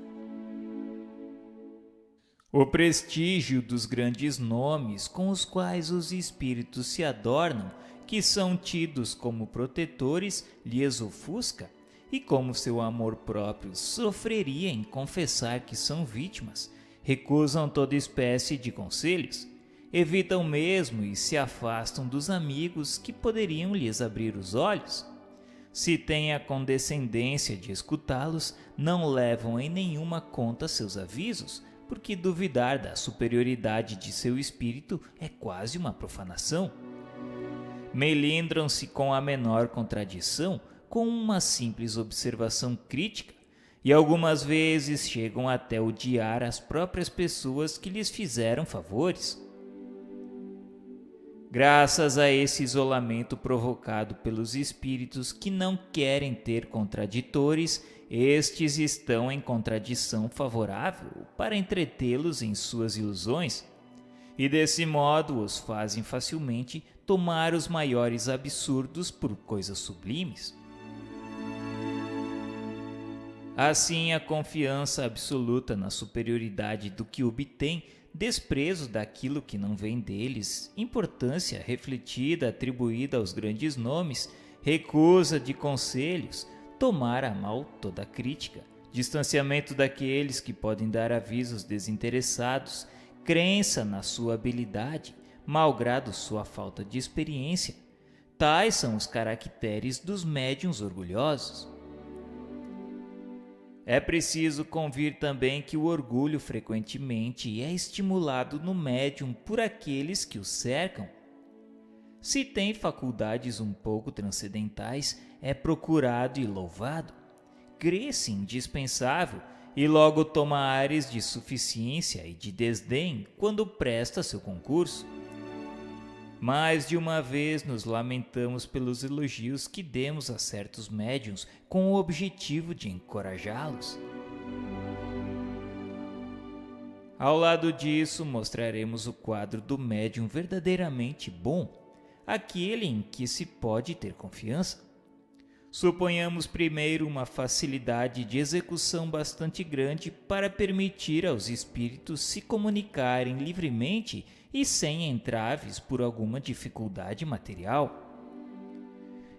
O prestígio dos grandes nomes com os quais os espíritos se adornam, que são tidos como protetores, lhes ofusca, e como seu amor próprio sofreria em confessar que são vítimas, recusam toda espécie de conselhos, evitam mesmo e se afastam dos amigos que poderiam lhes abrir os olhos. Se têm a condescendência de escutá-los, não levam em nenhuma conta seus avisos, porque duvidar da superioridade de seu espírito é quase uma profanação. Melindram-se com a menor contradição, com uma simples observação crítica, e algumas vezes chegam até odiar as próprias pessoas que lhes fizeram favores. Graças a esse isolamento provocado pelos espíritos que não querem ter contraditores, estes estão em contradição favorável para entretê-los em suas ilusões, e desse modo os fazem facilmente tomar os maiores absurdos por coisas sublimes. Assim, a confiança absoluta na superioridade do que obtém, desprezo daquilo que não vem deles, importância refletida atribuída aos grandes nomes, recusa de conselhos, tomar a mal toda crítica, distanciamento daqueles que podem dar avisos desinteressados, crença na sua habilidade, malgrado sua falta de experiência. Tais são os caracteres dos médiuns orgulhosos. É preciso convir também que o orgulho frequentemente é estimulado no médium por aqueles que o cercam. Se tem faculdades um pouco transcendentais, é procurado e louvado, crê-se indispensável e logo toma ares de suficiência e de desdém quando presta seu concurso. Mais de uma vez nos lamentamos pelos elogios que demos a certos médiuns com o objetivo de encorajá-los. Ao lado disso, mostraremos o quadro do médium verdadeiramente bom, aquele em que se pode ter confiança. Suponhamos primeiro uma facilidade de execução bastante grande para permitir aos espíritos se comunicarem livremente e sem entraves por alguma dificuldade material.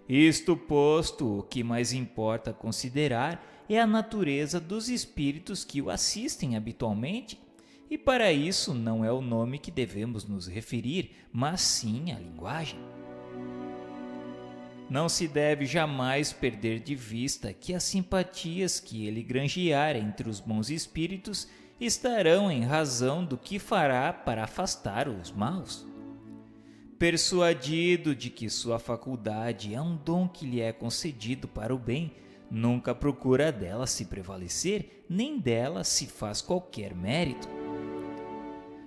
Isto posto, o que mais importa considerar é a natureza dos espíritos que o assistem habitualmente, e para isso não é o nome que devemos nos referir, mas sim a linguagem. Não se deve jamais perder de vista que as simpatias que ele granjear entre os bons espíritos estarão em razão do que fará para afastar os maus. Persuadido de que sua faculdade é um dom que lhe é concedido para o bem, nunca procura dela se prevalecer, nem dela se faz qualquer mérito.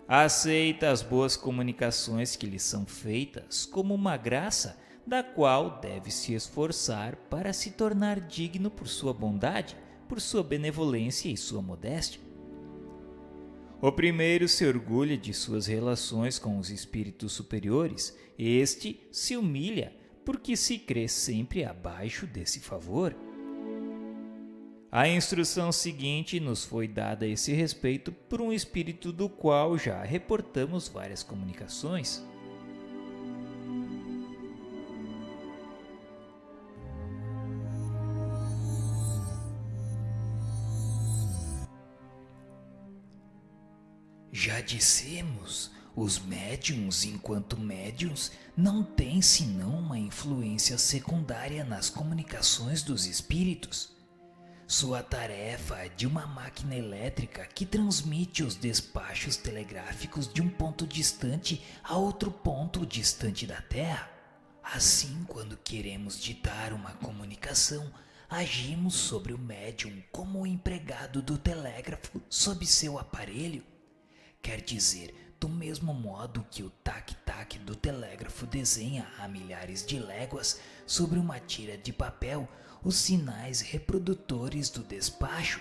Aceita as boas comunicações que lhe são feitas como uma graça, da qual deve se esforçar para se tornar digno por sua bondade, por sua benevolência e sua modéstia. O primeiro se orgulha de suas relações com os espíritos superiores, este se humilha porque se crê sempre abaixo desse favor. A instrução seguinte nos foi dada a esse respeito por um espírito do qual já reportamos várias comunicações. Já dissemos, os médiuns, enquanto médiuns, não têm senão uma influência secundária nas comunicações dos espíritos. Sua tarefa é de uma máquina elétrica que transmite os despachos telegráficos de um ponto distante a outro ponto distante da Terra. Assim, quando queremos ditar uma comunicação, agimos sobre o médium como o empregado do telégrafo sob seu aparelho. Quer dizer, do mesmo modo que o tac-tac do telégrafo desenha a milhares de léguas sobre uma tira de papel os sinais reprodutores do despacho,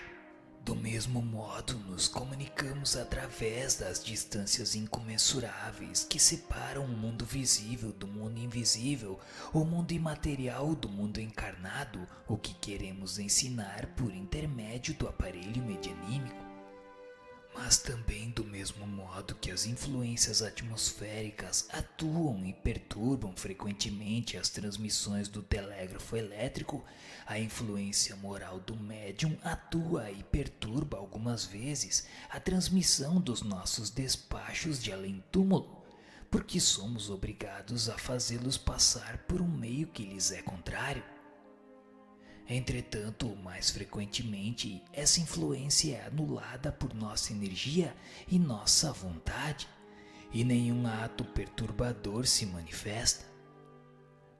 do mesmo modo nos comunicamos através das distâncias incomensuráveis que separam o mundo visível do mundo invisível, o mundo imaterial do mundo encarnado, o que queremos ensinar por intermédio do aparelho medianímico. Mas também do mesmo modo que as influências atmosféricas atuam e perturbam frequentemente as transmissões do telégrafo elétrico, a influência moral do médium atua e perturba algumas vezes a transmissão dos nossos despachos de além-túmulo, porque somos obrigados a fazê-los passar por um meio que lhes é contrário. Entretanto, mais frequentemente, essa influência é anulada por nossa energia e nossa vontade, e nenhum ato perturbador se manifesta.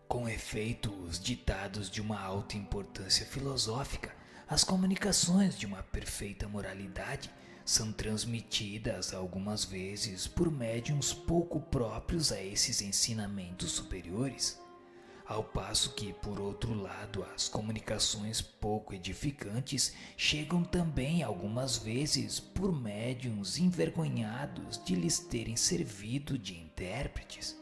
Com efeito, os ditados de uma alta importância filosófica, as comunicações de uma perfeita moralidade, são transmitidas algumas vezes por médiuns pouco próprios a esses ensinamentos superiores. Ao passo que, por outro lado, as comunicações pouco edificantes chegam também algumas vezes por médiuns envergonhados de lhes terem servido de intérpretes.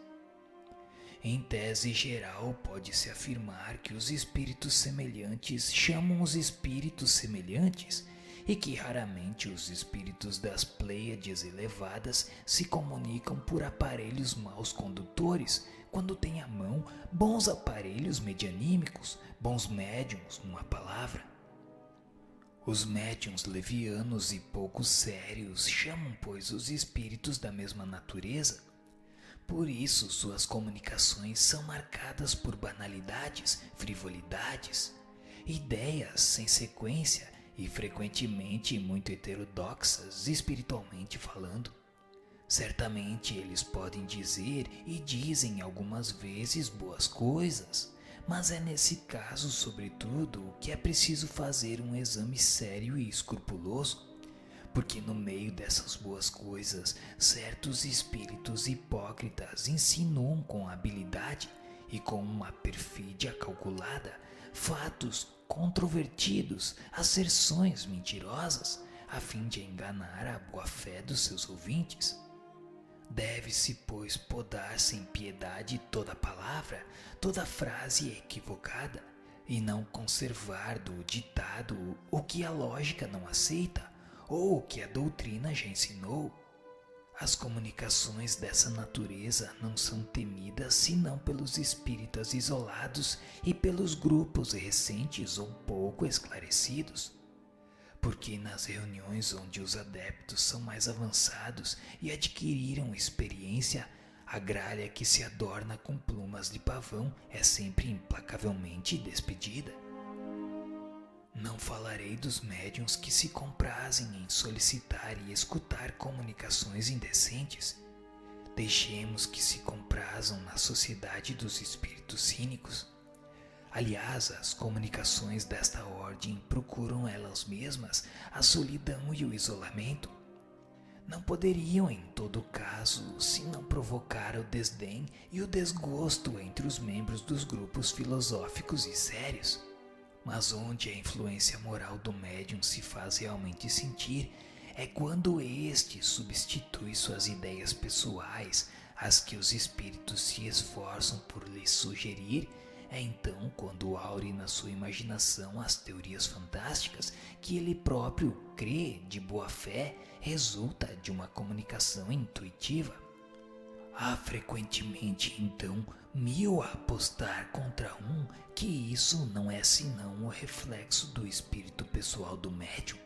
Em tese geral, pode-se afirmar que os espíritos semelhantes chamam os espíritos semelhantes e que raramente os espíritos das Pleiades elevadas se comunicam por aparelhos maus condutores, quando têm à mão bons aparelhos medianímicos, bons médiuns, numa palavra. Os médiuns levianos e pouco sérios chamam, pois, os espíritos da mesma natureza. Por isso, suas comunicações são marcadas por banalidades, frivolidades, ideias sem sequência e frequentemente muito heterodoxas, espiritualmente falando. Certamente eles podem dizer e dizem algumas vezes boas coisas, mas é nesse caso, sobretudo, que é preciso fazer um exame sério e escrupuloso, porque no meio dessas boas coisas, certos espíritos hipócritas insinuam com habilidade e com uma perfídia calculada fatos controvertidos, asserções mentirosas, a fim de enganar a boa-fé dos seus ouvintes. Deve-se, pois, podar sem piedade toda palavra, toda frase equivocada, e não conservar do ditado o que a lógica não aceita, ou o que a doutrina já ensinou. As comunicações dessa natureza não são temidas senão pelos espíritas isolados e pelos grupos recentes ou pouco esclarecidos. Porque nas reuniões onde os adeptos são mais avançados e adquiriram experiência, a gralha que se adorna com plumas de pavão é sempre implacavelmente despedida. Não falarei dos médiuns que se comprazem em solicitar e escutar comunicações indecentes. Deixemos que se comprazam na sociedade dos espíritos cínicos. Aliás, as comunicações desta ordem procuram elas mesmas a solidão e o isolamento. Não poderiam, em todo caso, se não provocar o desdém e o desgosto entre os membros dos grupos filosóficos e sérios. Mas onde a influência moral do médium se faz realmente sentir é quando este substitui suas ideias pessoais, as que os espíritos se esforçam por lhe sugerir. É então quando aure na sua imaginação as teorias fantásticas que ele próprio crê de boa fé resulta de uma comunicação intuitiva. Há frequentemente, então, mil a apostar contra um que isso não é senão o reflexo do espírito pessoal do médium.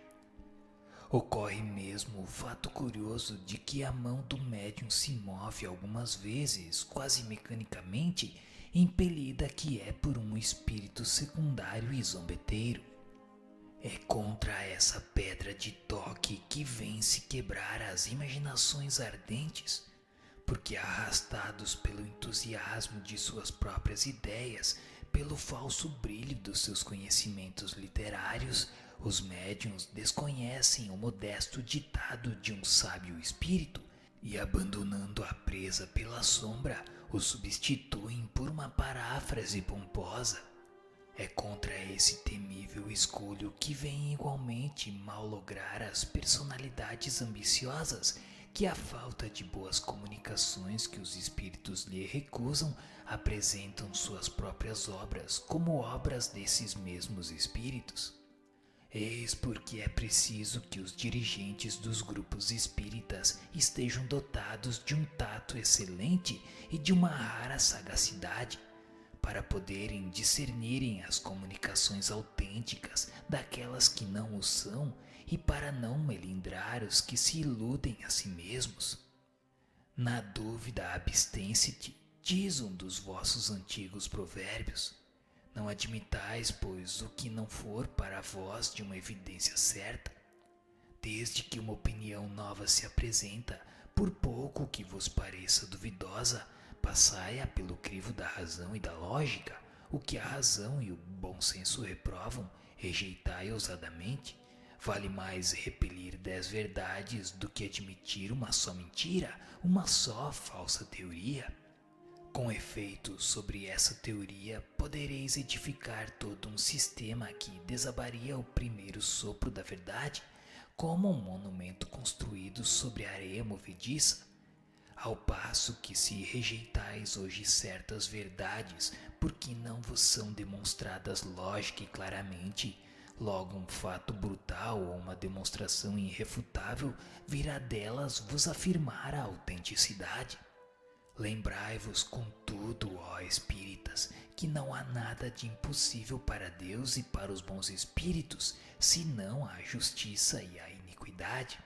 Ocorre mesmo o fato curioso de que a mão do médium se move algumas vezes, quase mecanicamente, impelida que é por um espírito secundário e zombeteiro. É contra essa pedra de toque que vem se quebrar as imaginações ardentes, porque arrastados pelo entusiasmo de suas próprias ideias, pelo falso brilho dos seus conhecimentos literários, os médiuns desconhecem o modesto ditado de um sábio espírito e, abandonando a presa pela sombra, o substituem por uma paráfrase pomposa. É contra esse temível escolho que vem igualmente malograr as personalidades ambiciosas que a falta de boas comunicações que os espíritos lhe recusam apresentam suas próprias obras como obras desses mesmos espíritos. Eis porque é preciso que os dirigentes dos grupos espíritas estejam dotados de um tato excelente e de uma rara sagacidade, para poderem discernirem as comunicações autênticas daquelas que não o são e para não melindrar os que se iludem a si mesmos. Na dúvida abstence-te, diz um dos vossos antigos provérbios. Não admitais, pois, o que não for para vós de uma evidência certa. Desde que uma opinião nova se apresenta, por pouco que vos pareça duvidosa, passai-a pelo crivo da razão e da lógica. O que a razão e o bom senso reprovam, rejeitai ousadamente. Vale mais repelir 10 verdades do que admitir uma só mentira, uma só falsa teoria. Com efeito, sobre essa teoria podereis edificar todo um sistema que desabaria o primeiro sopro da verdade, como um monumento construído sobre areia movediça. Ao passo que se rejeitais hoje certas verdades porque não vos são demonstradas lógica e claramente, logo um fato brutal ou uma demonstração irrefutável virá delas vos afirmar a autenticidade. Lembrai-vos, contudo, ó espíritas, que não há nada de impossível para Deus e para os bons espíritos, senão a justiça e a iniquidade.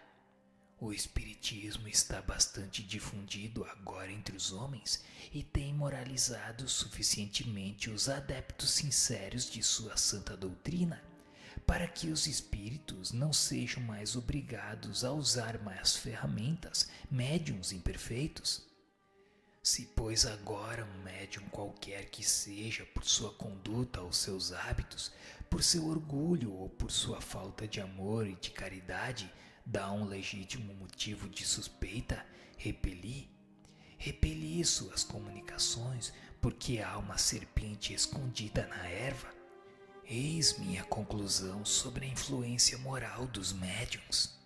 O espiritismo está bastante difundido agora entre os homens e tem moralizado suficientemente os adeptos sinceros de sua santa doutrina, para que os espíritos não sejam mais obrigados a usar mais ferramentas, médiuns imperfeitos. Se, pois, agora um médium qualquer que seja, por sua conduta ou seus hábitos, por seu orgulho ou por sua falta de amor e de caridade, dá um legítimo motivo de suspeita, repeli suas comunicações, porque há uma serpente escondida na erva. Eis minha conclusão sobre a influência moral dos médiuns.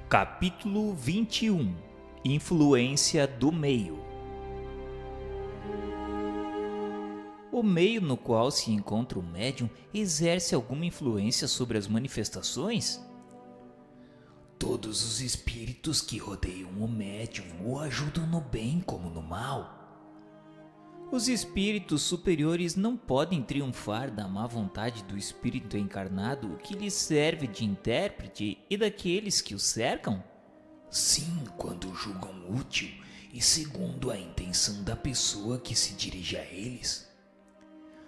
Capítulo 21 – Influência do meio. O meio no qual se encontra o médium exerce alguma influência sobre as manifestações? Todos os espíritos que rodeiam o médium o ajudam no bem como no mal. Os espíritos superiores não podem triunfar da má vontade do espírito encarnado que lhes serve de intérprete e daqueles que o cercam? Sim, quando julgam útil e segundo a intenção da pessoa que se dirige a eles.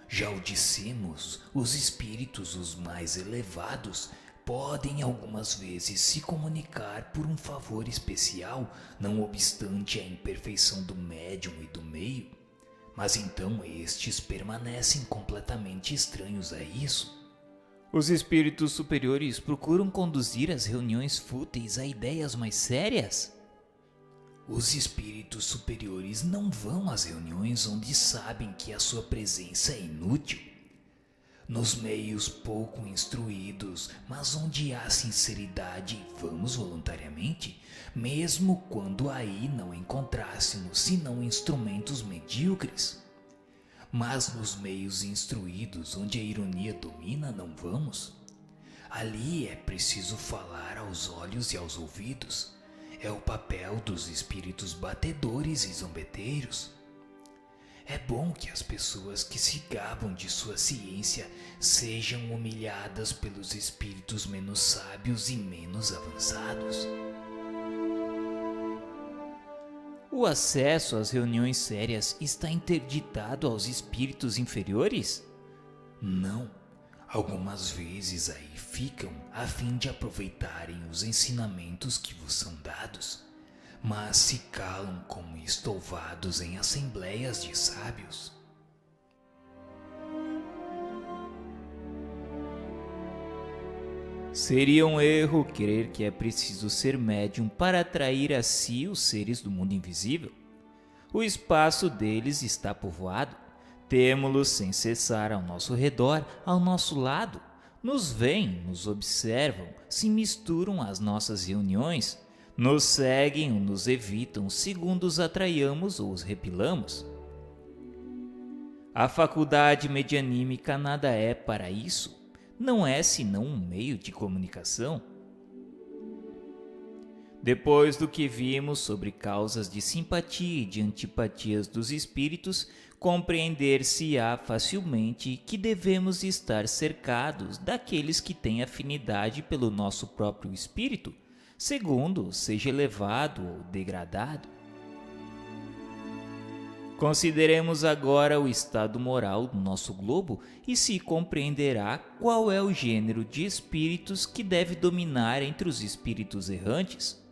Já o dissemos, os espíritos os mais elevados podem algumas vezes se comunicar por um favor especial, não obstante a imperfeição do médium e do meio. Mas então estes permanecem completamente estranhos a isso. Os espíritos superiores procuram conduzir as reuniões fúteis a ideias mais sérias? Os espíritos superiores não vão às reuniões onde sabem que a sua presença é inútil. Nos meios pouco instruídos, mas onde há sinceridade, vamos voluntariamente, mesmo quando aí não encontrássemos senão instrumentos medíocres. Mas nos meios instruídos, onde a ironia domina, não vamos. Ali é preciso falar aos olhos e aos ouvidos. É o papel dos espíritos batedores e zombeteiros. É bom que as pessoas que se gabam de sua ciência sejam humilhadas pelos espíritos menos sábios e menos avançados. O acesso às reuniões sérias está interditado aos espíritos inferiores? Não. Algumas vezes aí ficam a fim de aproveitarem os ensinamentos que vos são dados, mas se calam como estouvados em assembleias de sábios. Seria um erro crer que é preciso ser médium para atrair a si os seres do mundo invisível. O espaço deles está povoado. Temo-los sem cessar ao nosso redor, ao nosso lado. Nos veem, nos observam, se misturam às nossas reuniões, nos seguem ou nos evitam segundo os atraiamos ou os repelamos. A faculdade medianímica nada é para isso. Não é senão um meio de comunicação. Depois do que vimos sobre causas de simpatia e de antipatias dos espíritos, compreender-se-á facilmente que devemos estar cercados daqueles que têm afinidade pelo nosso próprio espírito, segundo seja elevado ou degradado. Consideremos agora o estado moral do nosso globo e se compreenderá qual é o gênero de espíritos que deve dominar entre os espíritos errantes.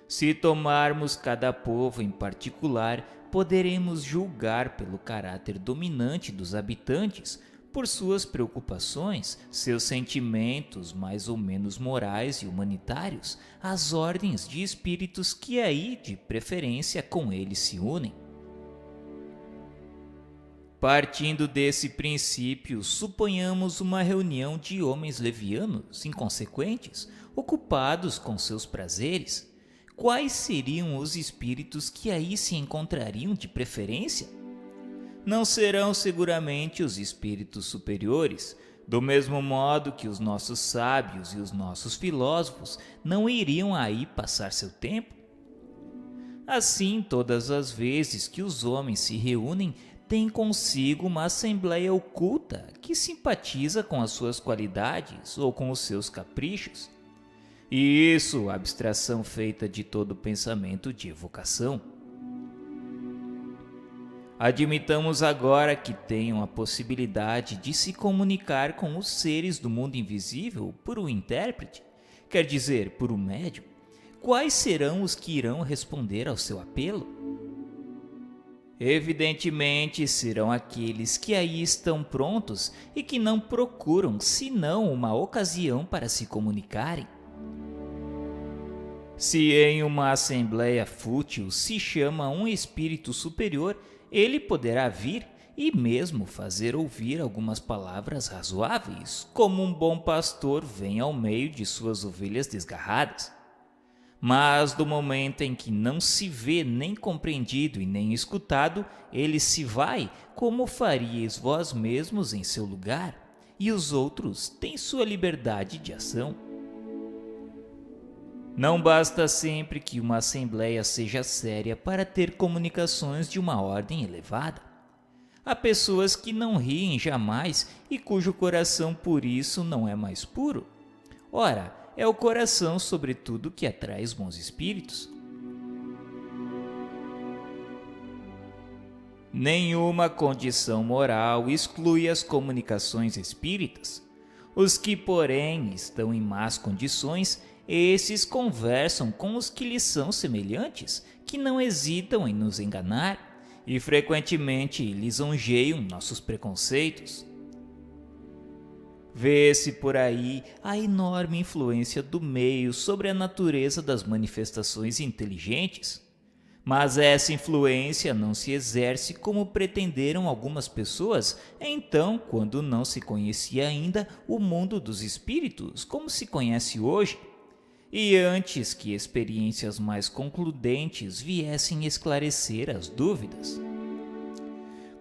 Se tomarmos cada povo em particular, poderemos julgar pelo caráter dominante dos habitantes, por suas preocupações, seus sentimentos mais ou menos morais e humanitários, as ordens de espíritos que aí, de preferência, com eles se unem. Partindo desse princípio, suponhamos uma reunião de homens levianos, inconsequentes, ocupados com seus prazeres. Quais seriam os espíritos que aí se encontrariam de preferência? Não serão seguramente os espíritos superiores, do mesmo modo que os nossos sábios e os nossos filósofos não iriam aí passar seu tempo. Assim, todas as vezes que os homens se reúnem, têm consigo uma assembleia oculta que simpatiza com as suas qualidades ou com os seus caprichos. E isso, abstração feita de todo pensamento de evocação. Admitamos agora que tenham a possibilidade de se comunicar com os seres do mundo invisível por um intérprete, quer dizer, por um médium. Quais serão os que irão responder ao seu apelo? Evidentemente serão aqueles que aí estão prontos e que não procuram senão uma ocasião para se comunicarem. Se em uma assembleia fútil se chama um espírito superior, ele poderá vir e mesmo fazer ouvir algumas palavras razoáveis, como um bom pastor vem ao meio de suas ovelhas desgarradas. Mas do momento em que não se vê nem compreendido e nem escutado, ele se vai, como faríeis vós mesmos em seu lugar, e os outros têm sua liberdade de ação. Não basta sempre que uma assembleia seja séria para ter comunicações de uma ordem elevada. Há pessoas que não riem jamais e cujo coração por isso não é mais puro. Ora, é o coração, sobretudo, que atrai os bons espíritos. Nenhuma condição moral exclui as comunicações espíritas. Os que, porém, estão em más condições, esses conversam com os que lhes são semelhantes, que não hesitam em nos enganar e frequentemente lisonjeiam nossos preconceitos. Vê-se por aí a enorme influência do meio sobre a natureza das manifestações inteligentes, mas essa influência não se exerce como pretenderam algumas pessoas, então, quando não se conhecia ainda o mundo dos espíritos como se conhece hoje, e antes que experiências mais concludentes viessem esclarecer as dúvidas.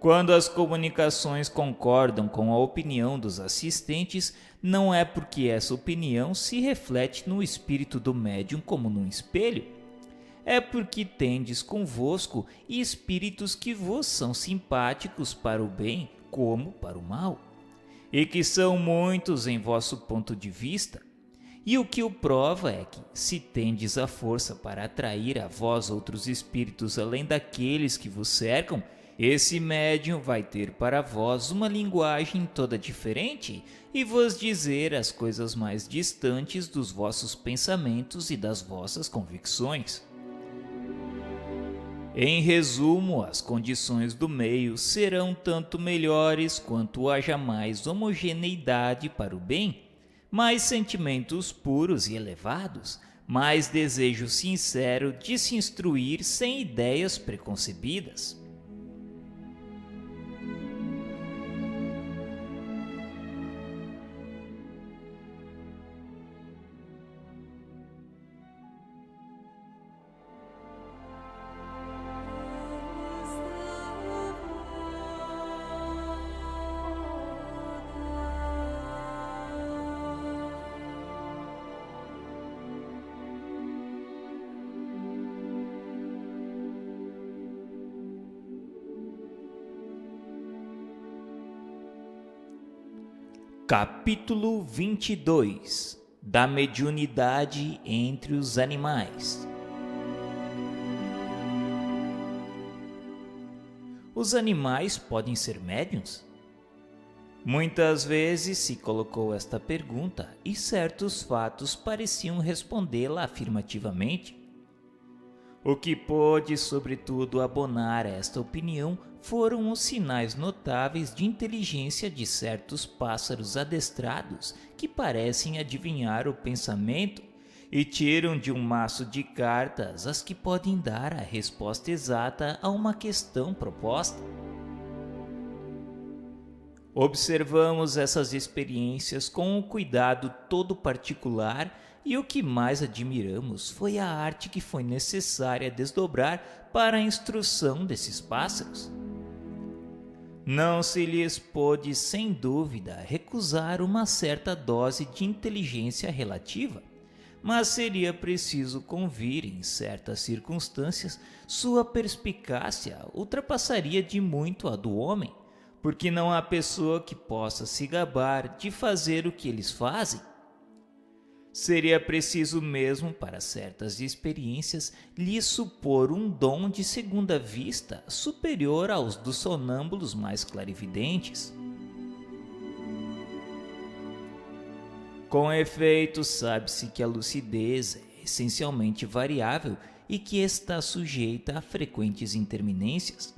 Quando as comunicações concordam com a opinião dos assistentes, não é porque essa opinião se reflete no espírito do médium como num espelho. É porque tendes convosco espíritos que vos são simpáticos para o bem como para o mal, e que são muitos em vosso ponto de vista. E o que o prova é que, se tendes a força para atrair a vós outros espíritos além daqueles que vos cercam, esse médium vai ter para vós uma linguagem toda diferente e vos dizer as coisas mais distantes dos vossos pensamentos e das vossas convicções. Em resumo, as condições do meio serão tanto melhores quanto haja mais homogeneidade para o bem, mais sentimentos puros e elevados, mais desejo sincero de se instruir sem ideias preconcebidas. Capítulo 22 da mediunidade entre os animais. Os animais podem ser médiuns? Muitas vezes se colocou esta pergunta e certos fatos pareciam respondê-la afirmativamente. O que pôde, sobretudo, abonar esta opinião foram os sinais notáveis de inteligência de certos pássaros adestrados que parecem adivinhar o pensamento e tiram de um maço de cartas as que podem dar a resposta exata a uma questão proposta. Observamos essas experiências com um cuidado todo particular e o que mais admiramos foi a arte que foi necessária desdobrar para a instrução desses pássaros. Não se lhes pôde, sem dúvida, recusar uma certa dose de inteligência relativa, mas seria preciso convir, em certas circunstâncias, sua perspicácia ultrapassaria de muito a do homem, porque não há pessoa que possa se gabar de fazer o que eles fazem. Seria preciso mesmo, para certas experiências, lhes supor um dom de segunda vista superior aos dos sonâmbulos mais clarividentes. Com efeito, sabe-se que a lucidez é essencialmente variável e que está sujeita a frequentes interminências,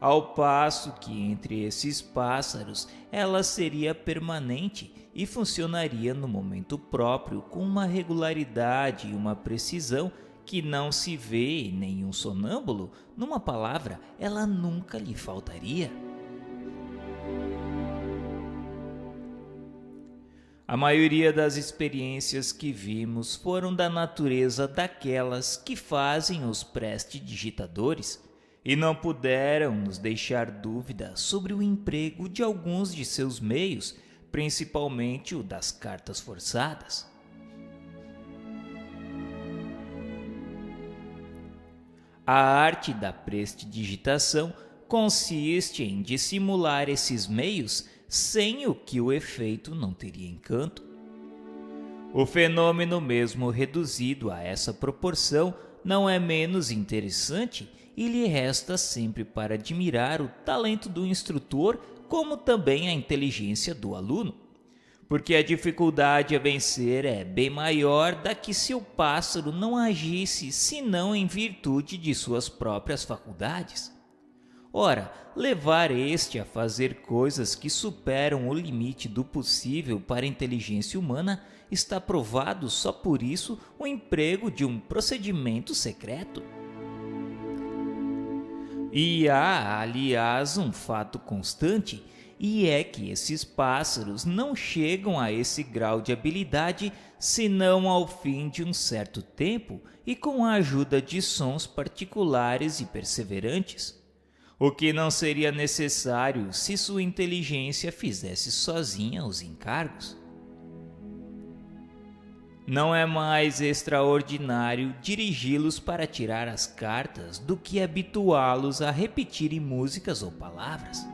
ao passo que entre esses pássaros ela seria permanente e funcionaria no momento próprio com uma regularidade e uma precisão que não se vê em nenhum sonâmbulo. Numa palavra, ela nunca lhe faltaria. A maioria das experiências que vimos foram da natureza daquelas que fazem os prestidigitadores e não puderam nos deixar dúvida sobre o emprego de alguns de seus meios, principalmente o das cartas forçadas. A arte da prestidigitação consiste em dissimular esses meios sem o que o efeito não teria encanto. O fenômeno, mesmo reduzido a essa proporção, não é menos interessante e lhe resta sempre para admirar o talento do instrutor, como também a inteligência do aluno, porque a dificuldade a vencer é bem maior da que se o pássaro não agisse senão em virtude de suas próprias faculdades. Ora, levar este a fazer coisas que superam o limite do possível para a inteligência humana está provado só por isso o emprego de um procedimento secreto. E há, aliás, um fato constante, e é que esses pássaros não chegam a esse grau de habilidade senão ao fim de um certo tempo e com a ajuda de sons particulares e perseverantes, o que não seria necessário se sua inteligência fizesse sozinha os encargos. Não é mais extraordinário dirigi-los para tirar as cartas do que habituá-los a repetirem músicas ou palavras.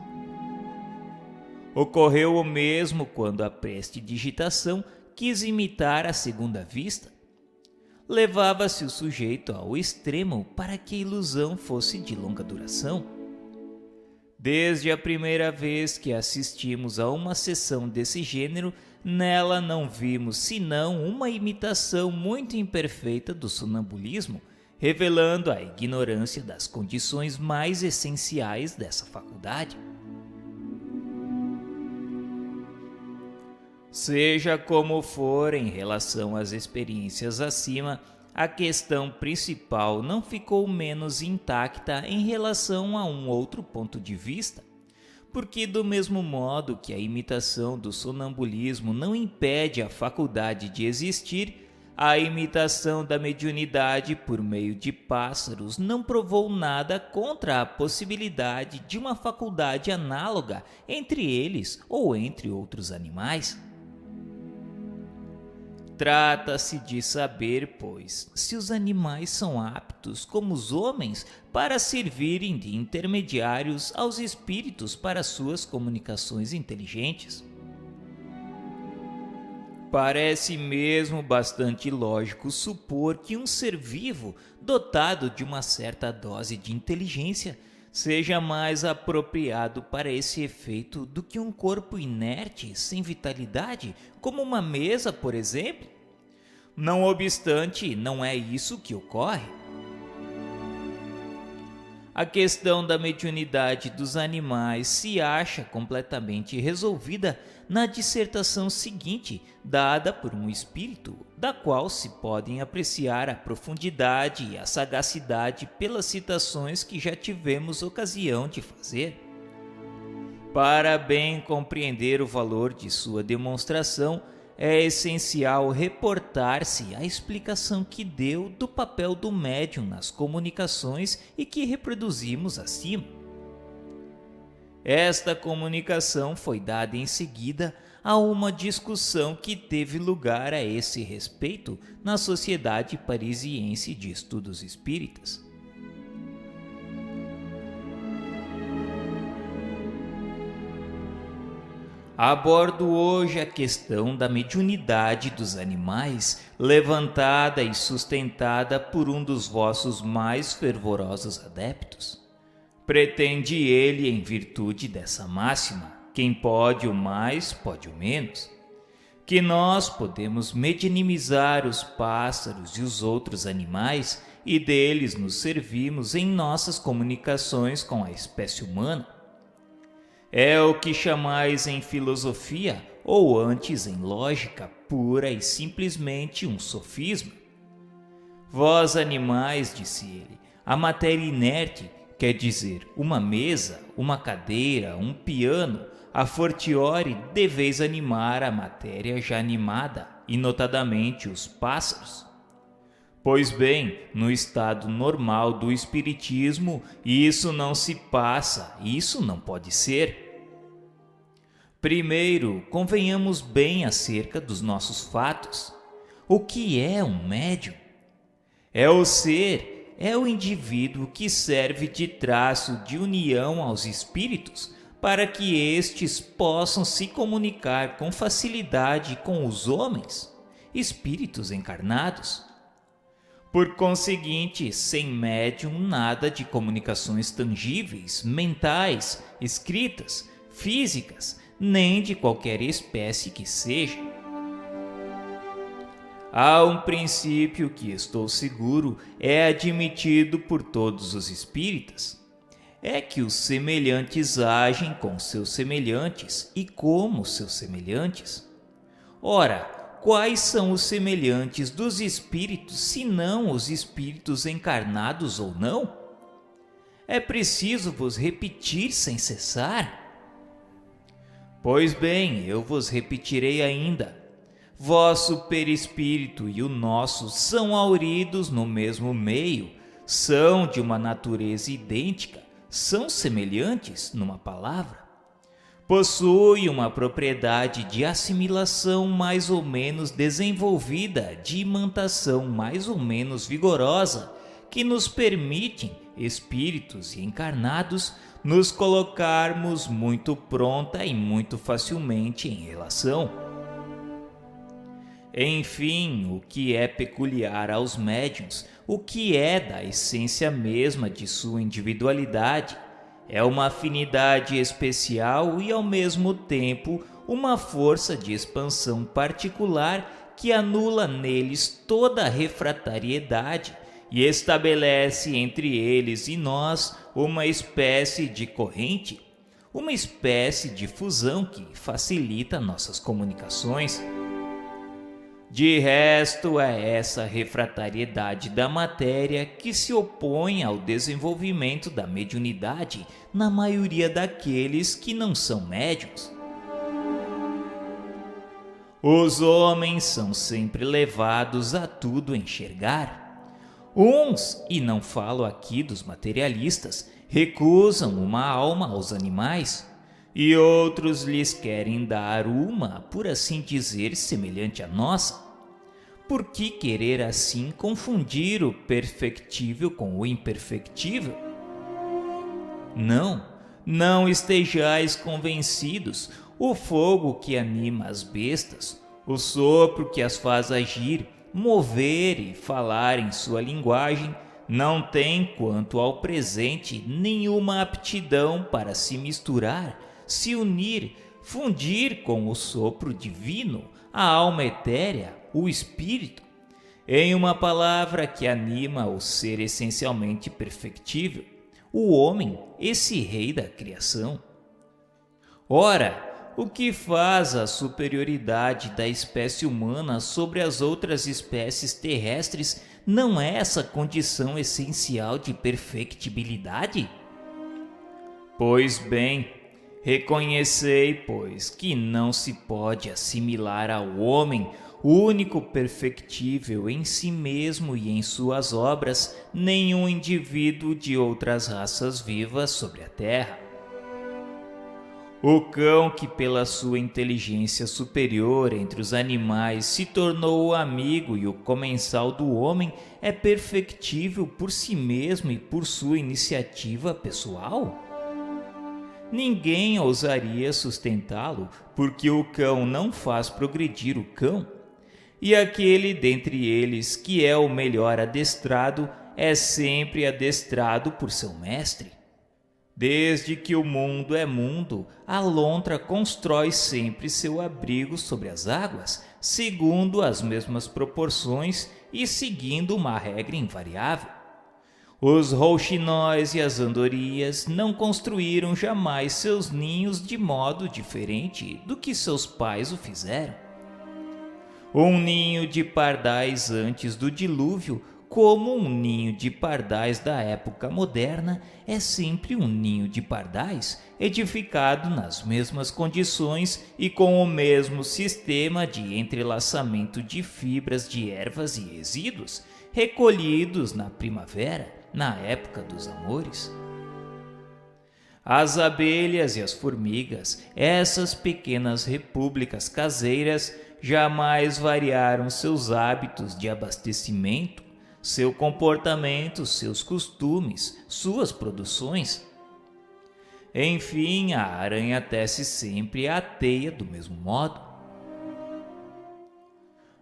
Ocorreu o mesmo quando a prestidigitação quis imitar a segunda vista. Levava-se o sujeito ao extremo para que a ilusão fosse de longa duração. Desde a primeira vez que assistimos a uma sessão desse gênero, nela não vimos senão uma imitação muito imperfeita do sonambulismo, revelando a ignorância das condições mais essenciais dessa faculdade. Seja como for em relação às experiências acima, a questão principal não ficou menos intacta em relação a um outro ponto de vista, porque do mesmo modo que a imitação do sonambulismo não impede a faculdade de existir, a imitação da mediunidade por meio de pássaros não provou nada contra a possibilidade de uma faculdade análoga entre eles ou entre outros animais. Trata-se de saber, pois, se os animais são aptos, como os homens, para servirem de intermediários aos espíritos para suas comunicações inteligentes. Parece mesmo bastante lógico supor que um ser vivo, dotado de uma certa dose de inteligência, seja mais apropriado para esse efeito do que um corpo inerte, sem vitalidade, como uma mesa, por exemplo. Não obstante, não é isso que ocorre. A questão da mediunidade dos animais se acha completamente resolvida na dissertação seguinte, dada por um espírito, da qual se podem apreciar a profundidade e a sagacidade pelas citações que já tivemos ocasião de fazer. Para bem compreender o valor de sua demonstração, é essencial reportar-se à explicação que deu do papel do médium nas comunicações e que reproduzimos acima. Esta comunicação foi dada em seguida a uma discussão que teve lugar a esse respeito na Sociedade Parisiense de Estudos Espíritas. Abordo hoje a questão da mediunidade dos animais, levantada e sustentada por um dos vossos mais fervorosos adeptos. Pretende ele, em virtude dessa máxima, quem pode o mais, pode o menos, que nós podemos medianimizar os pássaros e os outros animais e deles nos servimos em nossas comunicações com a espécie humana. É o que chamais em filosofia, ou antes em lógica, pura e simplesmente um sofisma. Vós animais, disse ele, a matéria inerte, quer dizer, uma mesa, uma cadeira, um piano, a fortiori deveis animar a matéria já animada, e notadamente os pássaros. Pois bem, no estado normal do espiritismo, isso não se passa, isso não pode ser. Primeiro, convenhamos bem acerca dos nossos fatos. O que é um médium? É o ser, é o indivíduo que serve de traço de união aos espíritos para que estes possam se comunicar com facilidade com os homens, espíritos encarnados. Por conseguinte, sem médium, nada de comunicações tangíveis, mentais, escritas, físicas, nem de qualquer espécie que seja. Há um princípio que, estou seguro, é admitido por todos os espíritas. É que os semelhantes agem com seus semelhantes e como seus semelhantes. Ora, quais são os semelhantes dos espíritos, senão os espíritos encarnados ou não? É preciso vos repetir sem cessar? Pois bem, eu vos repetirei ainda. Vosso perispírito e o nosso são hauridos no mesmo meio, são de uma natureza idêntica, são semelhantes, numa palavra. Possui uma propriedade de assimilação mais ou menos desenvolvida, de imantação mais ou menos vigorosa, que nos permitem, espíritos e encarnados, nos colocarmos muito pronta e muito facilmente em relação. Enfim, o que é peculiar aos médiuns, o que é da essência mesma de sua individualidade, é uma afinidade especial e, ao mesmo tempo, uma força de expansão particular que anula neles toda a refratariedade e estabelece entre eles e nós uma espécie de corrente, uma espécie de fusão que facilita nossas comunicações. De resto, é essa refratariedade da matéria que se opõe ao desenvolvimento da mediunidade na maioria daqueles que não são médiuns. Os homens são sempre levados a tudo enxergar. Uns, e não falo aqui dos materialistas, recusam uma alma aos animais, e outros lhes querem dar uma, por assim dizer, semelhante à nossa. Por que querer assim confundir o perfectível com o imperfectível? Não estejais convencidos. O fogo que anima as bestas, o sopro que as faz agir, mover e falar em sua linguagem, não tem, quanto ao presente, nenhuma aptidão para se misturar, se unir, fundir com o sopro divino, a alma etérea, o espírito, em uma palavra que anima o ser essencialmente perfectível, o homem, esse rei da criação. Ora, o que faz a superioridade da espécie humana sobre as outras espécies terrestres não é essa condição essencial de perfectibilidade? Pois bem, reconhecei, pois, que não se pode assimilar ao homem, o único perfectível em si mesmo e em suas obras, nenhum indivíduo de outras raças vivas sobre a terra. O cão que pela sua inteligência superior entre os animais se tornou o amigo e o comensal do homem é perfectível por si mesmo e por sua iniciativa pessoal? Ninguém ousaria sustentá-lo, porque o cão não faz progredir o cão. E aquele dentre eles que é o melhor adestrado é sempre adestrado por seu mestre. Desde que o mundo é mundo, a lontra constrói sempre seu abrigo sobre as águas, segundo as mesmas proporções e seguindo uma regra invariável. Os rouxinóis e as andorinhas não construíram jamais seus ninhos de modo diferente do que seus pais o fizeram. Um ninho de pardais antes do dilúvio como um ninho de pardais da época moderna é sempre um ninho de pardais edificado nas mesmas condições e com o mesmo sistema de entrelaçamento de fibras de ervas e resíduos recolhidos na primavera, na época dos amores. As abelhas e as formigas, essas pequenas repúblicas caseiras, jamais variaram seus hábitos de abastecimento, seu comportamento, seus costumes, suas produções. Enfim, a aranha tece sempre a teia do mesmo modo.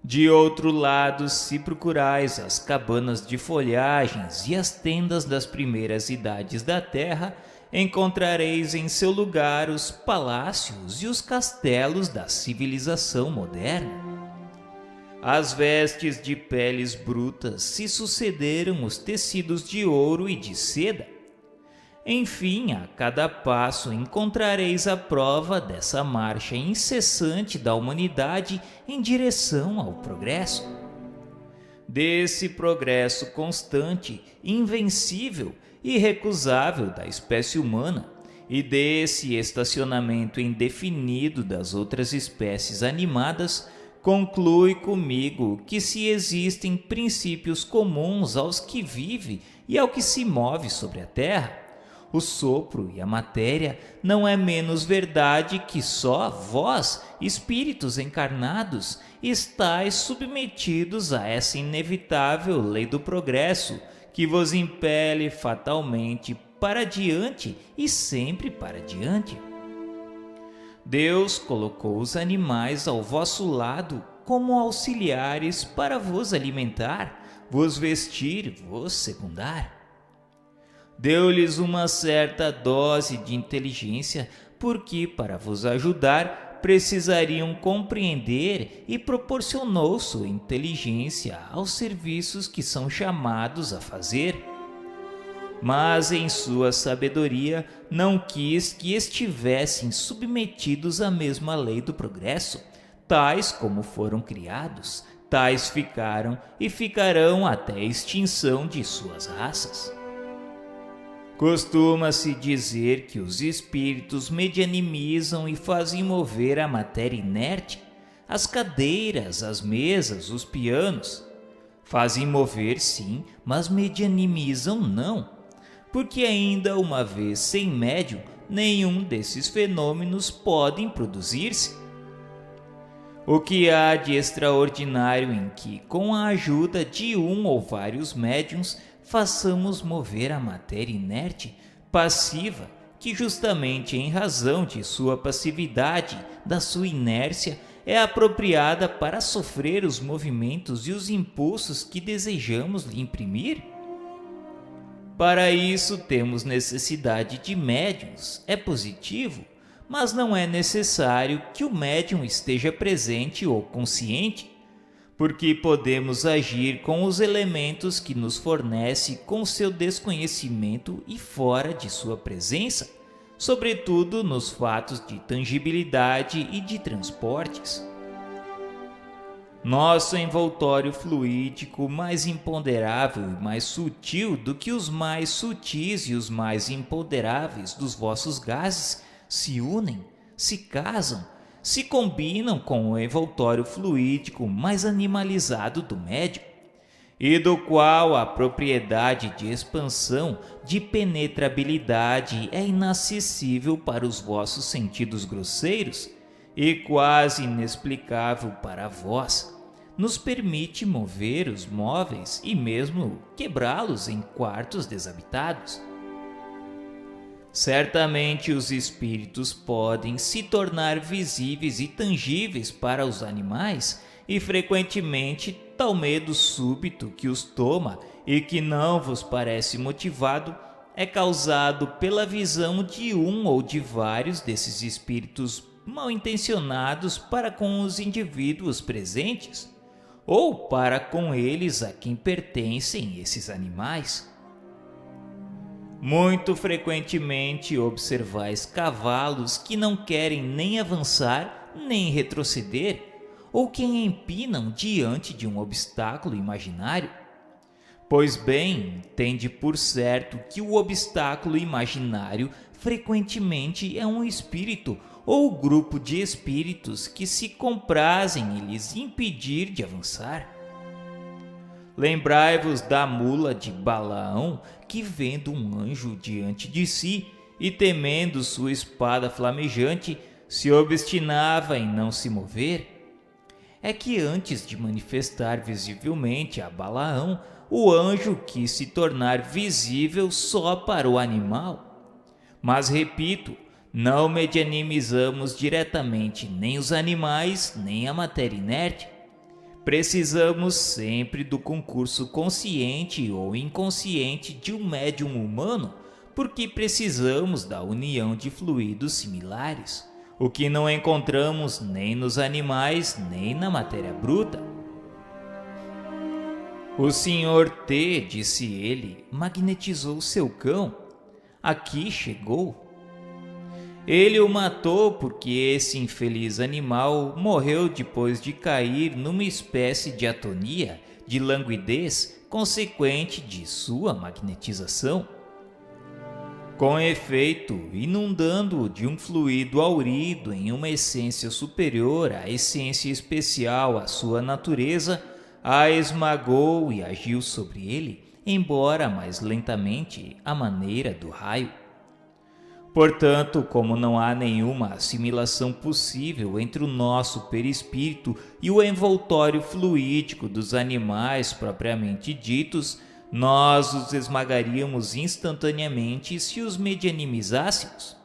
De outro lado, se procurais as cabanas de folhagens e as tendas das primeiras idades da terra, encontrareis em seu lugar os palácios e os castelos da civilização moderna. Às vestes de peles brutas se sucederam os tecidos de ouro e de seda. Enfim, a cada passo encontrareis a prova dessa marcha incessante da humanidade em direção ao progresso. Desse progresso constante, invencível, irrecusável da espécie humana, e desse estacionamento indefinido das outras espécies animadas, conclui comigo que se existem princípios comuns aos que vive e ao que se move sobre a terra, o sopro e a matéria não é menos verdade que só vós, espíritos encarnados, estáis submetidos a essa inevitável lei do progresso que vos impele fatalmente para diante e sempre para diante. Deus colocou os animais ao vosso lado como auxiliares para vos alimentar, vos vestir, vos secundar. Deu-lhes uma certa dose de inteligência, porque para vos ajudar precisariam compreender e proporcionou sua inteligência aos serviços que são chamados a fazer. Mas em sua sabedoria não quis que estivessem submetidos à mesma lei do progresso, tais como foram criados, tais ficaram e ficarão até a extinção de suas raças. Costuma-se dizer que os espíritos medianimizam e fazem mover a matéria inerte, as cadeiras, as mesas, os pianos. Fazem mover sim, mas medianimizam não, porque ainda uma vez sem médium, nenhum desses fenômenos podem produzir-se. O que há de extraordinário em que, com a ajuda de um ou vários médiuns, façamos mover a matéria inerte, passiva, que justamente em razão de sua passividade, da sua inércia, é apropriada para sofrer os movimentos e os impulsos que desejamos lhe imprimir? Para isso temos necessidade de médiuns, é positivo, mas não é necessário que o médium esteja presente ou consciente, porque podemos agir com os elementos que nos fornece com seu desconhecimento e fora de sua presença, sobretudo nos fatos de tangibilidade e de transportes. Nosso envoltório fluídico, mais imponderável e mais sutil do que os mais sutis e os mais imponderáveis dos vossos gases, se unem, se casam, se combinam com o envoltório fluídico mais animalizado do médium, e do qual a propriedade de expansão, de penetrabilidade é inacessível para os vossos sentidos grosseiros e quase inexplicável para vós, nos permite mover os móveis e mesmo quebrá-los em quartos desabitados. Certamente os espíritos podem se tornar visíveis e tangíveis para os animais, e frequentemente tal medo súbito que os toma e que não vos parece motivado é causado pela visão de um ou de vários desses espíritos mal intencionados para com os indivíduos presentes, ou para com eles a quem pertencem esses animais. Muito frequentemente observais cavalos que não querem nem avançar nem retroceder, ou que empinam diante de um obstáculo imaginário. Pois bem, tende por certo que o obstáculo imaginário frequentemente é um espírito ou grupo de espíritos que se comprazem em lhes impedir de avançar. Lembrai-vos da mula de Balaão, que vendo um anjo diante de si e temendo sua espada flamejante, se obstinava em não se mover. É que antes de manifestar visivelmente a Balaão, o anjo quis se tornar visível só para o animal. Mas repito, não medianimizamos diretamente nem os animais, nem a matéria inerte. Precisamos sempre do concurso consciente ou inconsciente de um médium humano, porque precisamos da união de fluidos similares, o que não encontramos nem nos animais, nem na matéria bruta. O Sr. T, disse ele, magnetizou seu cão. Aqui chegou. Ele o matou porque esse infeliz animal morreu depois de cair numa espécie de atonia, de languidez, consequente de sua magnetização. Com efeito, inundando-o de um fluido aurido em uma essência superior à essência especial à sua natureza, a esmagou e agiu sobre ele, embora mais lentamente, à maneira do raio. Portanto, como não há nenhuma assimilação possível entre o nosso perispírito e o envoltório fluídico dos animais propriamente ditos, nós os esmagaríamos instantaneamente se os medianimizássemos.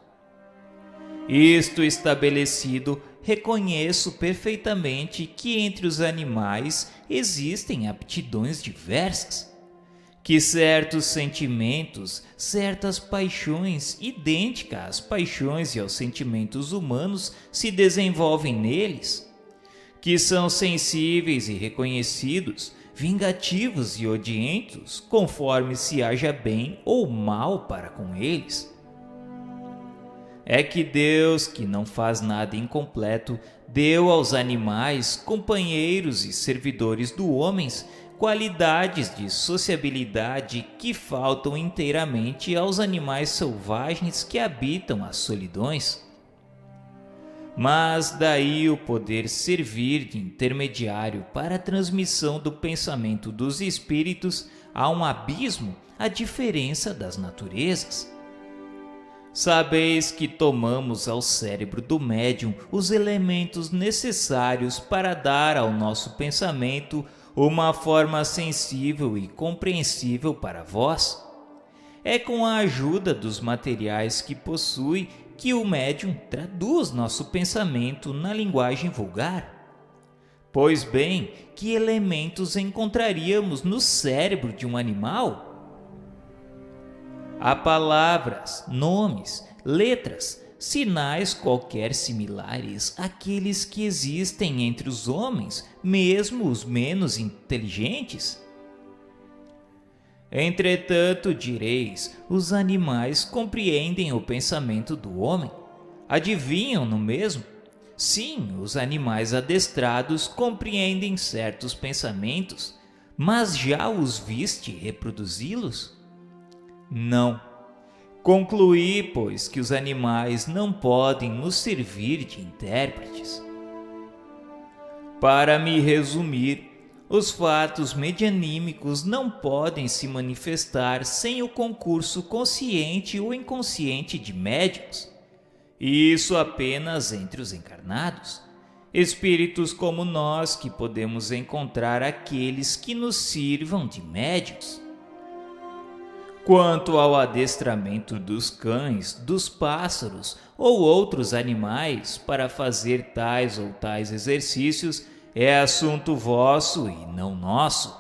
Isto estabelecido, reconheço perfeitamente que entre os animais existem aptidões diversas, que certos sentimentos, certas paixões idênticas às paixões e aos sentimentos humanos se desenvolvem neles, que são sensíveis e reconhecidos, vingativos e odientos, conforme se haja bem ou mal para com eles. É que Deus, que não faz nada incompleto, deu aos animais, companheiros e servidores do homem, qualidades de sociabilidade que faltam inteiramente aos animais selvagens que habitam as solidões. Mas daí o poder servir de intermediário para a transmissão do pensamento dos espíritos a um abismo à diferença das naturezas. Sabeis que tomamos ao cérebro do médium os elementos necessários para dar ao nosso pensamento uma forma sensível e compreensível para vós. É com a ajuda dos materiais que possui que o médium traduz nosso pensamento na linguagem vulgar. Pois bem, que elementos encontraríamos no cérebro de um animal? Há palavras, nomes, letras, sinais qualquer similares àqueles que existem entre os homens, mesmo os menos inteligentes. Entretanto, direis, os animais compreendem o pensamento do homem. Adivinham-no mesmo? Sim, os animais adestrados compreendem certos pensamentos, mas já os viste reproduzi-los? Não. Concluí, pois, que os animais não podem nos servir de intérpretes. Para me resumir, os fatos medianímicos não podem se manifestar sem o concurso consciente ou inconsciente de médiuns. Isso apenas entre os encarnados, espíritos como nós que podemos encontrar aqueles que nos sirvam de médiuns. Quanto ao adestramento dos cães, dos pássaros ou outros animais para fazer tais ou tais exercícios, é assunto vosso e não nosso.